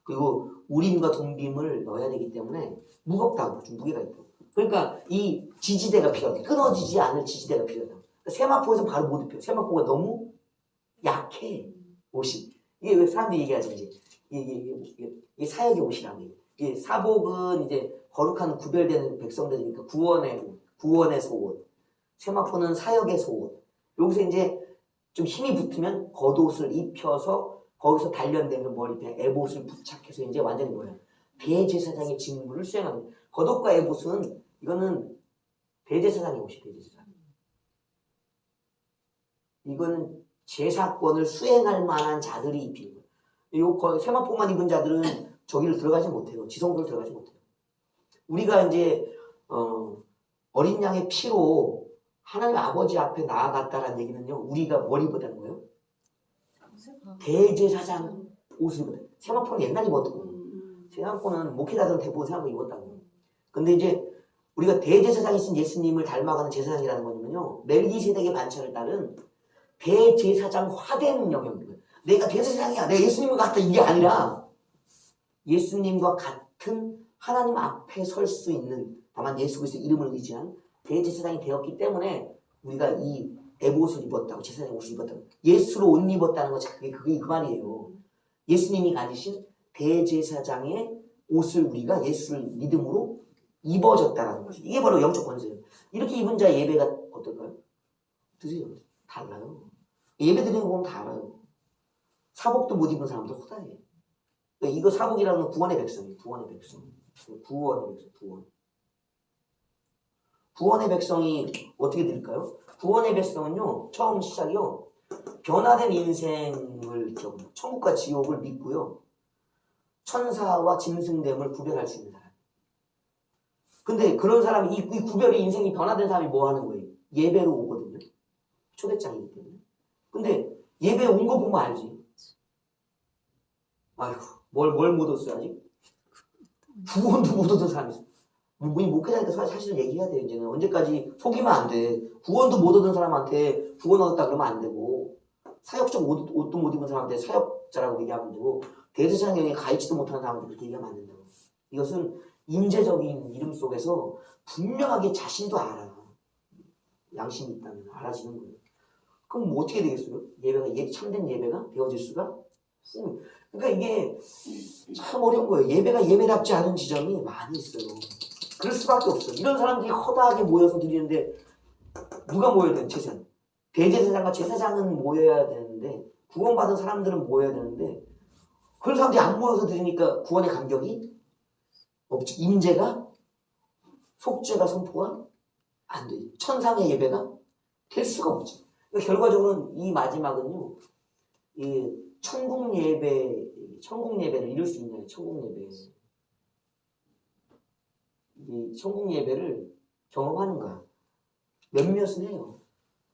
Speaker 1: 그리고 우림과 둠빔을 넣어야 되기 때문에 무겁다고, 좀 무게가 있다고. 그러니까 이 지지대가 필요하다. 끊어지지 않을 지지대가 필요하다. 그러니까 세마포에서 바로 못 입혀요. 세마포가 너무 약해, 옷이. 이게 왜 사람들이 얘기하지? 이게 사역의 옷이라고 해요. 이게 사복은 이제 거룩한 구별되는 백성들이니까 구원의 속옷. 세마포는 사역의 속옷. 여기서 이제 좀 힘이 붙으면 겉옷을 입혀서 거기서 단련되는 뭘 입혀 에봇을 부착해서 이제 완전히 뭐야? 대제사장의 직무를 수행하는. 겉옷과 에봇은 이거는 대제사장의 옷이 대제사장. 이거는 제사권을 수행할 만한 자들이 입히는 거예요. 요 세마포만 입은 자들은 저기를 들어가지 못해요. 지성소를 들어가지 못해요. 우리가 이제 어린 양의 피로 하나님 아버지 앞에 나아갔다라는 얘기는요. 우리가 뭘 입었다는 거예요? 대제사장 옷을 입었다. 세마포는 옛날에 입었던 거예요. 세마포는 목회자들은 대부분 세마포 입었다는 거예요. 근데 이제 우리가 대제사장이신 예수님을 닮아가는 제사장이라는 거냐면요. 멜기세덱의 반차를 따른 대제사장화된 영역이에요. 내가 대제사장이야. 내가 예수님과 같다. 이게 아니라 예수님과 같은 하나님 앞에 설 수 있는, 다만 예수 그리스도 이름을 의지한 대제사장이 되었기 때문에 우리가 이 에봇을 입었다고, 제사장의 옷을 입었다고, 예수로 옷 입었다는 거, 그게 그 말이에요. 예수님이 가지신 대제사장의 옷을 우리가 예수를 믿음으로 입어졌다라는 거죠. 이게 바로 영적 권세예요. 이렇게 입은 자의 예배가 어떨까요? 드세요. 달라요. 예배 드리는 거 보면 다 알아요. 사복도 못 입은 사람도 호다해. 이거 사복이라는 건 구원의 백성이에요. 구원의 백성. 구원의 백성. 구원의 백성이 어떻게 될까요? 구원의 백성은요, 처음 시작이요, 변화된 인생을 기억합니다. 천국과 지옥을 믿고요, 천사와 짐승됨을 구별할 수 있는 사람. 근데 그런 사람이, 이 구별이, 인생이 변화된 사람이 뭐 하는 거예요? 예배로 오거든요. 초대장이기 때문에. 근데 예배 온 거 보면 알지. 아이고, 뭘 못 얻었어요, 아직? 구원도 못 얻은 사람이 있어. 목회자니까 사실을 얘기해야 돼요, 이제는. 언제까지 속이면 안 돼. 구원도 못 얻은 사람한테 구원 얻었다 그러면 안 되고, 사역적 옷도 못 입은 사람한테 사역자라고 얘기하면 안 되고, 대제사장에 가있지도 못하는 사람한테 그렇게 얘기하면 안 된다고. 이것은 임재적인 이름 속에서 분명하게 자신도 알아. 양심이 있다면 알아지는 거예요. 그럼 뭐 어떻게 되겠어요? 참된 예배가 되어질 수가? 그러니까 이게 참 어려운 거예요. 예배가 예배답지 않은 지점이 많이 있어요. 그럴 수밖에 없어요. 이런 사람들이 허다하게 모여서 드리는데, 누가 모여야 되는 제사장? 대제사장과 제사장은 모여야 되는데, 구원받은 사람들은 모여야 되는데, 그런 사람들이 안 모여서 드리니까 구원의 감격이 없지. 임재가, 속죄가 선포가 안 돼. 천상의 예배가 될 수가 없지. 그러니까 결과적으로는 이 마지막은요, 이 천국 예배를 이룰 수 있나요? 천국 예배. 이 천국 예배를 경험하는 거야. 몇몇은 해요.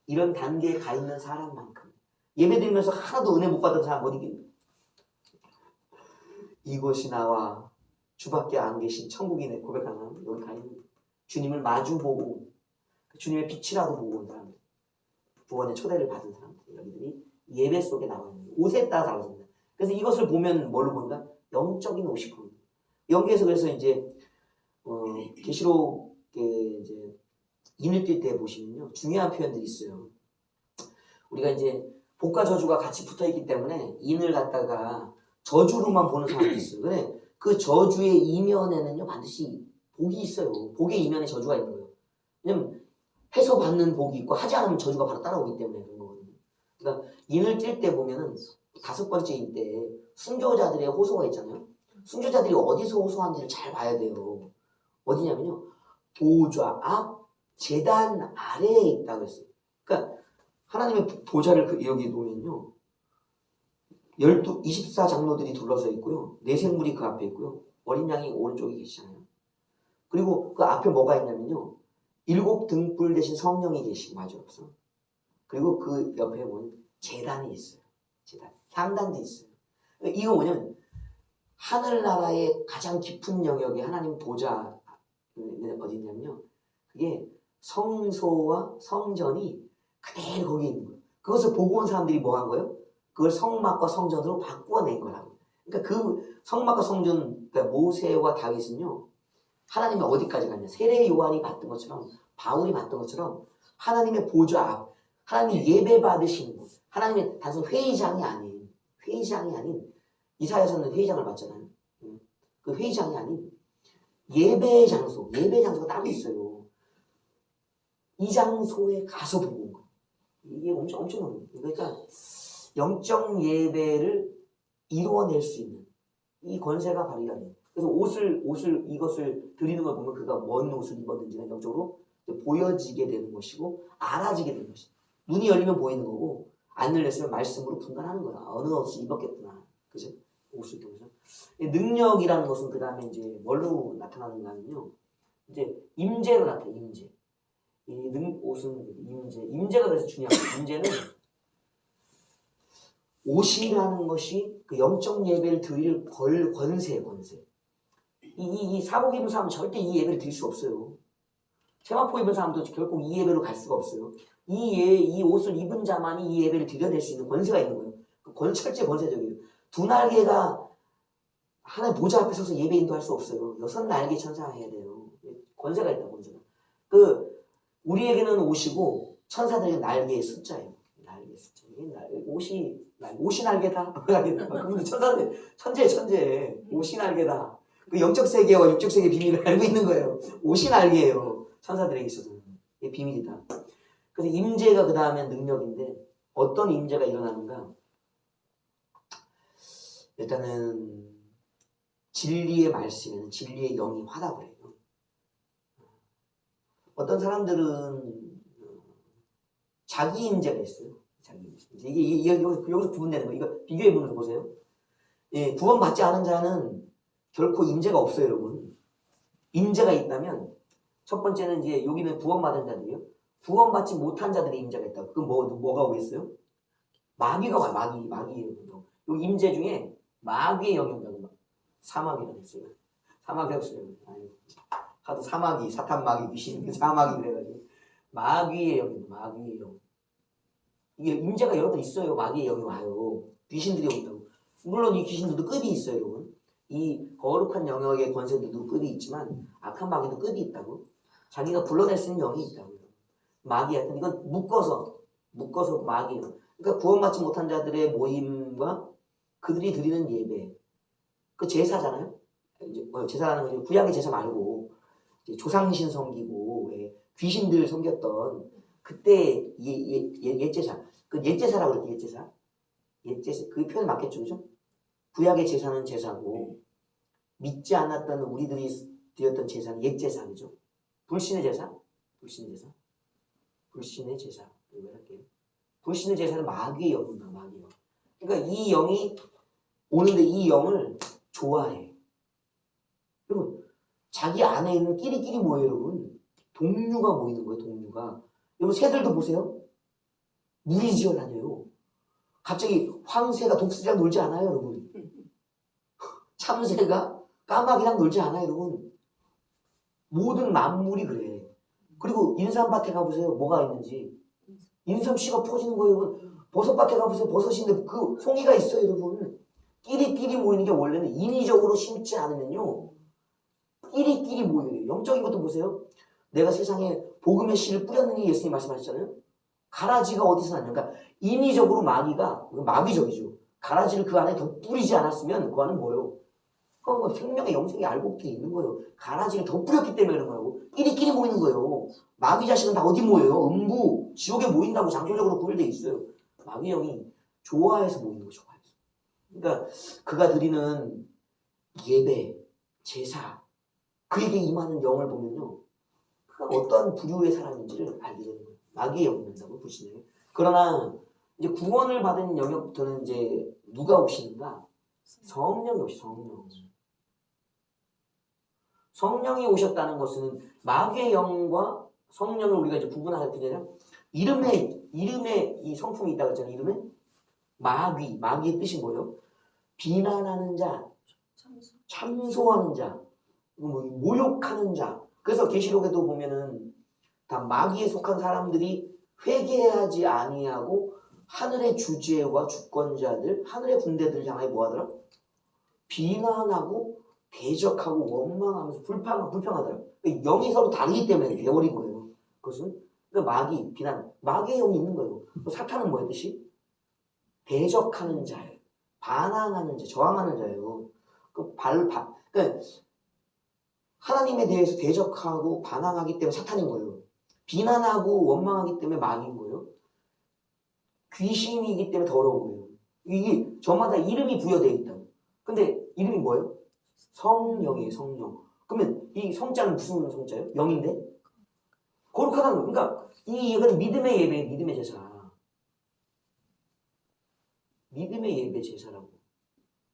Speaker 1: 이런 단계에 가 있는 사람만큼. 예배 드리면서 하나도 은혜 못 받은 사람 못 이깁니다. 이곳이 나와 주밖에 안 계신 천국이네 고백하는 사람 여기 가 있는, 주님을 마주보고 주님의 빛이라도 보고 온 사람들, 구원의 초대를 받은 사람들, 여기들이 예배 속에 나와 있는, 옷에 따라 달라집니다. 그래서 이것을 보면 뭘로 본다? 영적인 옷이 보입니다. 여기에서 그래서 이제 계시록에 이제 인을 뛸 때 보시면요, 중요한 표현들이 있어요. 우리가 이제 복과 저주가 같이 붙어 있기 때문에 인을 갖다가 저주로만 보는 사람이 있어요. 근데 그 저주의 이면에는요, 반드시 복이 있어요. 복의 이면에 저주가 있는 거예요. 왜냐면 해서 받는 복이 있고, 하지 않으면 저주가 바로 따라오기 때문에 그런 거거든요. 그러니까 인을 뛸 때 보면은 5번째인 때 순교자들의 호소가 있잖아요. 순교자들이 어디서 호소하는지를 잘 봐야 돼요. 어디냐면요, 보좌 앞 제단 아래에 있다고 했어요. 그러니까 하나님의 보좌를 여기 놓으면요, 24장로들이 둘러서 있고요, 내생물이 그 앞에 있고요, 어린 양이 오른쪽에 계시잖아요. 그리고 그 앞에 뭐가 있냐면요, 7 등불 대신 성령이 계시고, 마주 없어. 그리고 그 옆에 보면 제단이 있어요. 제단, 향단도 있어요. 이거 뭐냐면 하늘나라의 가장 깊은 영역에 하나님 보좌 어디 있냐면요, 그게 성소와 성전이 그대로 거기 있는 거예요. 그것을 보고 온 사람들이 뭐 한 거예요? 그걸 성막과 성전으로 바꾸어낸 거라고. 그러니까 그 성막과 성전, 그러니까 모세와 다윗은요, 하나님이 어디까지 갔냐? 세례 요한이 봤던 것처럼, 바울이 봤던 것처럼 하나님의 보좌 앞, 하나님 예배 받으시는 곳, 하나님의 단순 회의장이 아닌 이사야서는 회의장을 봤잖아요. 그 회의장이 아닌 예배 장소가 따로 있어요. 이 장소에 가서 보고 온 거예요. 이게 엄청난 거예요. 그러니까 영적 예배를 이루어낼 수 있는 이 권세가 바로 이 안에. 그래서 이것을 드리는 걸 보면 그가 뭔 옷을 입었는지가 영적으로 보여지게 되는 것이고, 알아지게 되는 것이고, 눈이 열리면 보이는 거고, 안 열렸으면 말씀으로 분간하는 거야. 어느 옷을 입었겠구나. 그죠? 옷을 통해서. 능력이라는 것은 그 다음에 이제 뭘로 나타나는가 하면요, 이제 임재로 나타나요. 임재. 옷은 임재가 그래서 중요한 거예요. 임재는 옷이라는 것이 그 영적 예배를 드릴 권세. 이 사복 입은 사람은 절대 이 예배를 드릴 수 없어요. 세마포 입은 사람도 결국 이 예배로 갈 수가 없어요. 이 옷을 입은 자만이 이 예배를 드려낼 수 있는 권세가 있는 거예요. 철제 권세적이에요. 2날개가 하나님 보좌 앞에 서서 예배 인도할 수 없어요. 6날개 천사가 해야 돼요. 권세가 있다, 권세가. 우리에게는 옷이고 천사들에게 날개의 숫자예요. 날개의 숫자. 옷이 날개다. 그분들 천사들, 천재. 옷이 날개다. 그 영적 세계와 육적 세계 비밀을 알고 있는 거예요. 옷이 날개예요. 천사들에게 있어서는. 이게 비밀이다. 그래서 임재가 그 다음에 능력인데 어떤 임재가 일어나는가? 일단은 진리의 말씀에는 진리의 영이 화답을 해요. 어떤 사람들은 자기 임재가 있어요. 자기 임재. 이게 여기서 구분되는 거예요. 이거 비교해 보면서 보세요. 예, 구원받지 않은 자는 결코 임재가 없어요, 여러분. 임재가 있다면 첫 번째는 이제 여기는 구원받은 자들이요. 구원받지 못한 자들의 임재가 있다. 그건 뭐가 오겠어요? 마귀가 와요. 마귀예요. 이 임재 중에 마귀의 영이 온다고 사마귀라고 했어요. 사마귀라고 했어요. 하도 사마귀, 사탄 마귀, 귀신, 사마귀 그래가지고 마귀의 영입니다. 마귀의 영. 이게 임재가 여러 번 있어요. 마귀의 영이 와요. 귀신들이 온다고. 물론 이 귀신들도 급이 있어요, 여러분. 이 거룩한 영역의 권세들도 급이 있지만 악한 마귀도 급이 있다고. 자기가 불러낼 수 있는 영이 있다고요. 마귀한테 이건 묶어서 마귀예요. 그러니까 구원받지 못한 자들의 모임과 그들이 드리는 예배, 그 제사잖아요. 이제 제사라는 건 구약의 제사 말고 조상신 섬기고 귀신들 섬겼던 그때 옛제사, 그 옛제사라고 그랬대. 옛제사 그 표현 맞겠죠, 그죠? 구약의 제사는 제사고 믿지 않았던 우리들이 드렸던 제사는 옛제사, 그죠? 불신의 제사 이거 할게요. 불신의 제사는 마귀의 영입니다. 마귀의 영. 그러니까 이 영이 오는데 이 영을 좋아해. 여러분, 자기 안에 있는 끼리끼리 뭐예요, 여러분? 동류가 모이는 거예요, 동류가. 여러분, 새들도 보세요. 무리지어 다녀요. 갑자기 황새가 독수리랑 놀지 않아요, 여러분. 참새가 까마귀랑 놀지 않아요, 여러분. 모든 만물이 그래. 그리고 인삼밭에 가보세요. 뭐가 있는지. 인삼씨가 퍼지는 거예요, 여러분. 버섯밭에 가보세요. 버섯인데 그 송이가 있어요, 여러분. 끼리끼리 모이는 게 원래는 인위적으로 심지 않으면요. 끼리끼리 모여요. 영적인 것도 보세요. 내가 세상에 복음의 씨를 뿌렸느니 예수님 말씀하셨잖아요. 가라지가 어디서 났냐. 그러니까 인위적으로 마귀가, 마귀적이죠. 가라지를 그 안에 더 뿌리지 않았으면 그 안은 뭐예요? 그건 생명의 영생이 알곡들이 있는 거예요. 가라지를 더 뿌렸기 때문에 그런 거라고. 끼리끼리 모이는 거예요. 마귀 자식은 다 어디 모여요? 음부, 지옥에 모인다고 장소적으로 구별되어 있어요. 마귀 영이 좋아해서 모이는 거 좋아해서. 그러니까 그가 드리는 예배, 제사, 그에게 임하는 영을 보면요. 그가 어떠한 부류의 사람인지를 알게 되는 거예요. 마귀의 영이 된다고 보시네요. 그러나 이제 구원을 받은 영역부터는 이제 누가 오시는가? 성령이 오시, 성령이 오셨다는 것은 마귀의 영과 성령을 우리가 이제 구분할 때 이름에 이 성품이 있다고 했잖아요. 이름에 마귀의 뜻이 뭐예요? 비난하는 자, 참소하는 자, 모욕하는 자. 그래서 계시록에도 보면은 다 마귀에 속한 사람들이 회개하지 아니하고 하늘의 주제와 주권자들, 하늘의 군대들을 향하여 뭐하더라? 비난하고 대적하고 원망하면서 불평하더라. 영이 서로 다르기 때문에 되어버린 거예요. 그것은 마귀, 비난, 마귀의 영이 있는 거예요. 사탄은 뭐의 뜻이? 대적하는 자예요. 반항하는 자, 저항하는 자예요. 그러니까 하나님에 대해서 대적하고 반항하기 때문에 사탄인 거예요. 비난하고 원망하기 때문에 마귀인 거예요. 귀신이기 때문에 더러운 거예요. 이게 저마다 이름이 부여되어 있다고. 근데 이름이 뭐예요? 성령이에요, 성령. 그러면 이 성자는 무슨 성자예요? 영인데? 거룩하다는 거예요. 그러니까 이건 믿음의 예배, 믿음의 제사. 믿음의 예배 제사라고.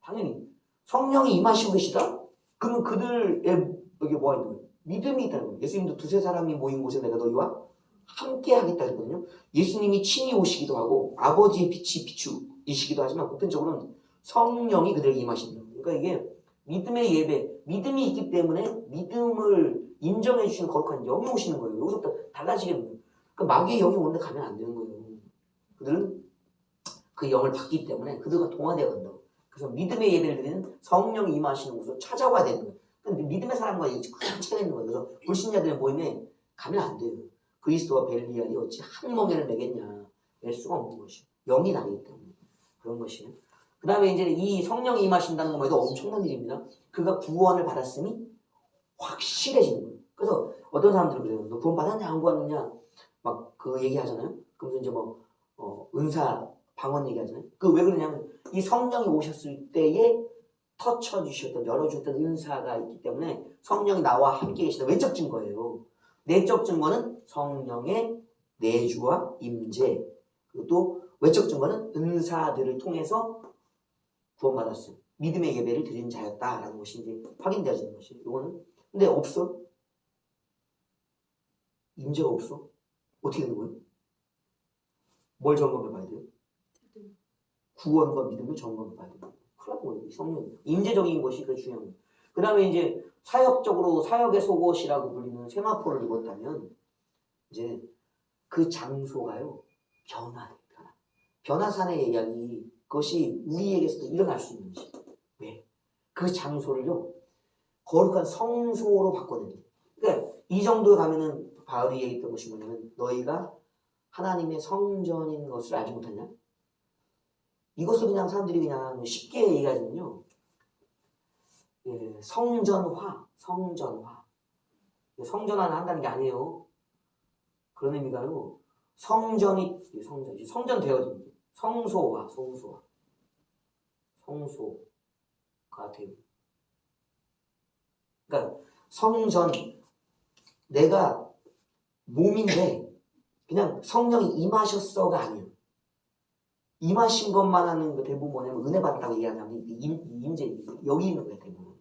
Speaker 1: 당연히 성령이 임하시고 계시다? 그러면 그들의 여기 뭐가 있는 거예요? 믿음이 있다는 거예요. 예수님도 두세 사람이 모인 곳에 내가 너희와 함께 하겠다 그랬거든요. 예수님이 친히 오시기도 하고 아버지의 빛이 비추이시기도 하지만 보편적으로는 성령이 그들에게 임하신다. 그러니까 이게 믿음의 예배, 믿음이 있기 때문에 믿음을 인정해 주시는 거룩한 영이 오시는 거예요. 여기서부터 달라지게 돼요. 그러니까 마귀의 영이 오는데 가면 안 되는 거예요. 그들은 그 영을 받기 때문에 그들과 동화되어 간다고. 그래서 믿음의 예배를 드리는 성령이 임하시는 곳으로 찾아와야 되는 거예요. 근데 믿음의 사람과 큰 차이가 있는 거예요. 그래서 불신자들의 모임에 가면 안 돼요. 그리스도와 벨리알이 어찌 한 멍에를 매겠냐. 낼 수가 없는 것이요. 영이 다르기 때문에 그런 것이에요. 그 다음에 이제 이 성령이 임하신다는 것만 해도 엄청난 일입니다. 그가 구원을 받았으니 확실해지는 거예요. 그래서 어떤 사람들은 그래요. 너 구원 받았냐 안 받았냐 막 그 얘기하잖아요. 그러면서 이제 은사 방언 얘기하잖아요. 그 왜 그러냐면 이 성령이 오셨을 때에 터쳐주셨던 열어주셨던 은사가 있기 때문에 성령이 나와 함께 계시다. 외적 증거예요. 내적 증거는 성령의 내주와 임재, 그리고 또 외적 증거는 은사들을 통해서 구원받았어요. 믿음의 예배를 드린 자였다라는 것이 이제 확인되어지는 것이에요. 이거는 근데 없어. 임재가 없어. 어떻게 되는 거예요? 뭘 점검해 봐야 돼요? 구원과 믿음을 점검해 봐야 돼요. 큰일 난 거예요. 성령. 임재적인 것이 그 중요한 거예요. 그 다음에 이제 사역적으로 사역의 속옷이라고 불리는 세마포를 입었다면 이제 그 장소가요. 변화예요. 변화산의 이야기 그것이 우리에게서도 일어날 수 있는 것이에요. 왜? 그 장소를요. 거룩한 성소로 바꿔내는 거예요. 그러니까 이 정도에 가면은 바울이 얘기했던 것이 뭐냐면 너희가 하나님의 성전인 것을 알지 못하냐? 이것을 그냥 사람들이 그냥 쉽게 얘기하면요. 예, 성전화. 성전화는 한다는 게 아니에요. 그런 의미가 아니고 성전 되어진 거예요. 성소가 되고. 그러니까 성전 내가 몸인데 그냥 성령이 임하셨어가 아니에요. 임하신 것만 하는 거 대부분 뭐냐면 은혜 받았다고 얘기하냐면 임재 여기 있는 거예요. 대부분.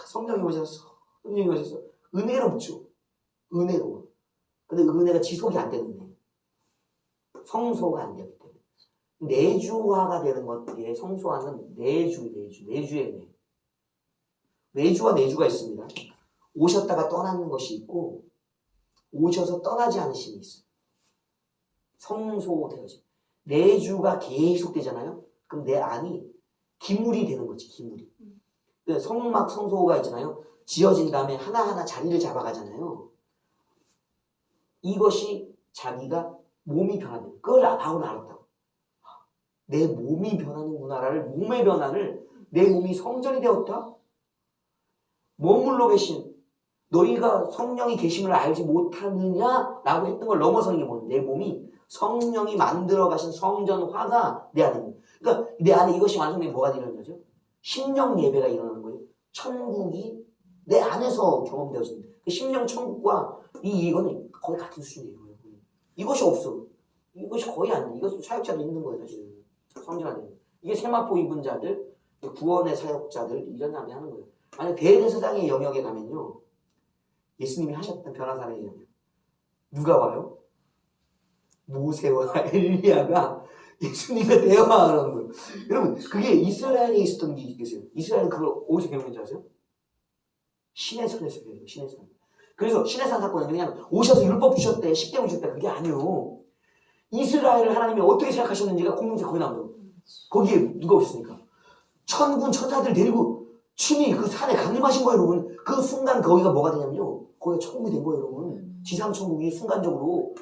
Speaker 1: 성령이 오셨어. 은혜롭죠. 은혜로워. 근데 은혜가 지속이 안 되는 거예요. 성소가 안 되기 때문에. 내주화가 되는 것에 성소화는 내주의 내. 내주와 내주가 있습니다. 오셨다가 떠나는 것이 있고 오셔서 떠나지 않으심이 있어요. 성소 되어지. 내주가 계속 되잖아요. 그럼 내 안이 기물이 되는 거지. 기물이. 성막 성소가 있잖아요. 지어진 다음에 하나하나 자리를 잡아가잖아요. 이것이 자기가 몸이 변화돼요. 그걸 바울은 알았다고. 내 몸이 변하는구나를 몸의 변화를 내 몸이 성전이 되었다. 머물러 계신 너희가 성령이 계심을 알지 못하느냐라고 했던 걸 넘어서는 게 뭐냐. 내 몸이 성령이 만들어 가신 성전화가 내 안에 있는. 그러니까 내 안에 이것이 완성되면 뭐가 일어나는 거죠? 심령 예배가 일어나는 거예요. 천국이 내 안에서 경험되어집니다. 그 심령 천국과 이거는 거의 같은 수준이에요. 이것이 없어. 이것이 거의 안 돼. 이것도 사역자도 있는 거예요, 사실은. 성전화되는. 이게 세마포 입은 자들, 구원의 사역자들 이런 사람이 하는 거예요. 만약 대제사장의 영역에 가면요. 예수님이 하셨던 변화산의 영역. 누가 와요? 모세와 엘리야가 예수님과 대화하는 거예요. 여러분, 그게 이스라엘에 있었던 게 있겠어요. 이스라엘은 그걸 어디서 배우는지 아세요? 신의 산에서 배워요. 신의 산. 그래서 신의 산 사건은 그냥 오셔서 율법 주셨대, 십계명 주셨대. 그게 아니에요. 이스라엘을 하나님이 어떻게 생각하셨는지가 공문제 거기 나온다고. 거기에 누가 오셨습니까? 천군 천사들 데리고 친히 그 산에 강림하신 거예요, 여러분. 그 순간 거기가 뭐가 되냐면요. 거기가 천국이 된 거예요, 여러분. 지상천국이 순간적으로.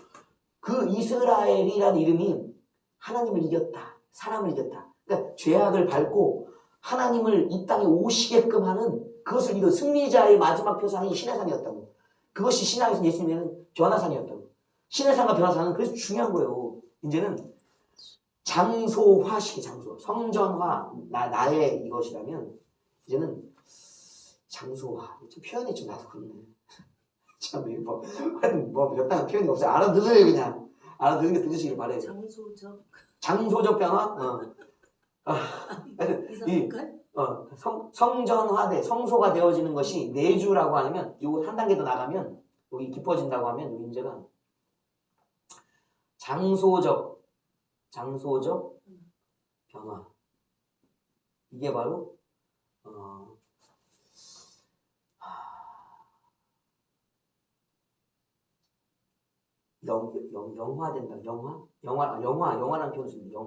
Speaker 1: 그 이스라엘이라는 이름이 하나님을 이겼다. 사람을 이겼다. 그러니까 죄악을 밟고 하나님을 이 땅에 오시게끔 하는 그것을 이룬 승리자의 마지막 표상이 신의 산이었다고. 그것이 신약에서 예수님에는 변화산이었다고. 신의 산과 변화산은 그래서 중요한 거예요. 이제는 장소화시키 장소. 성전화 나의 이것이라면 이제는 장소화. 좀 표현이 좀 나도 그렇네. 참 몇단 표현이 없어요. 알아들어요 그냥. 알아듣는 게 들으시길 바래요. 장소적 변화? 성전화돼 성소가 되어지는 것이 내주라고 하면 이거 한 단계 더 나가면 여기 깊어진다고 하면 이 문제가 장소적 변화. 이게 바로 영화된다. 영화라는 표현을 씁니다.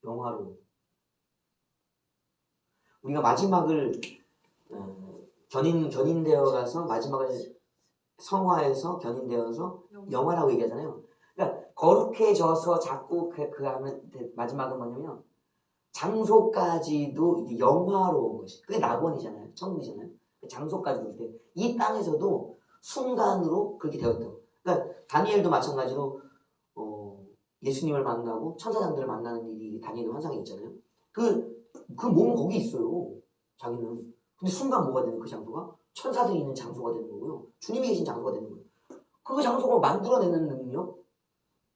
Speaker 1: 영화로. 우리가 마지막을 견인되어 가서 마지막에 성화해서 견인되어서 영화라고 얘기하잖아요. 그러니까 거룩해져서 자꾸 그 하면 마지막은 뭐냐면 장소까지도 이제 영화로운 것이 그게 낙원이잖아요. 천국이잖아요. 장소까지도 이렇게 이 땅에서도 순간으로 그렇게 되었다고. 그러니까 다니엘도 마찬가지로 예수님을 만나고 천사장들을 만나는 일이 다니엘 환상에 있잖아요. 그 몸은 거기 있어요. 자기는. 근데 순간 뭐가 되는 그 장소가 천사들이 있는 장소가 되는 거고요. 주님이 계신 장소가 되는 거예요. 그 장소를 만들어내는 능력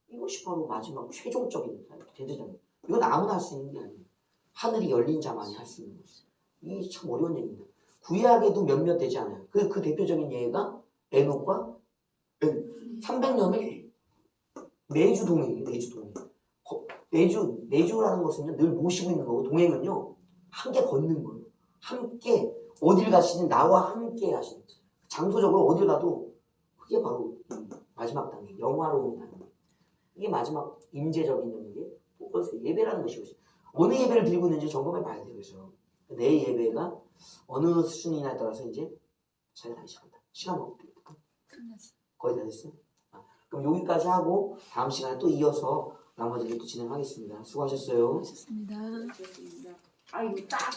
Speaker 1: 이것이 바로 마지막 최종적인 대대장. 이건 아무나 할 수 있는 게 아니에요. 하늘이 열린 자만이 할 수 있는 것이에요. 이게 참 어려운 얘기입니다. 구약에도 몇몇 되지 않아요. 그 대표적인 예가 에녹과 300년을 내주 동행이에요. 내주라는 것은요, 늘 모시고 있는 거고, 동행은요, 함께 걷는 거예요. 함께, 어딜 가시든 나와 함께 하시는 거예요. 장소적으로 어딜 가도, 그게 바로 마지막 단계, 영화로운 단계. 이게 마지막 임재적인 영역의 예배라는 것이거든요. 어느 예배를 드리고 있는지 점검해 봐야 돼요. 그래서 내 예배가 어느 수준이냐에 따라서 이제 차이가 나기 시작한다. 시간 없대. 거의 다 됐어요? 그럼 여기까지 하고 다음 시간에 또 이어서 나머지를 또 진행하겠습니다. 수고하셨어요.
Speaker 2: 수고하셨습니다. 아이고 딱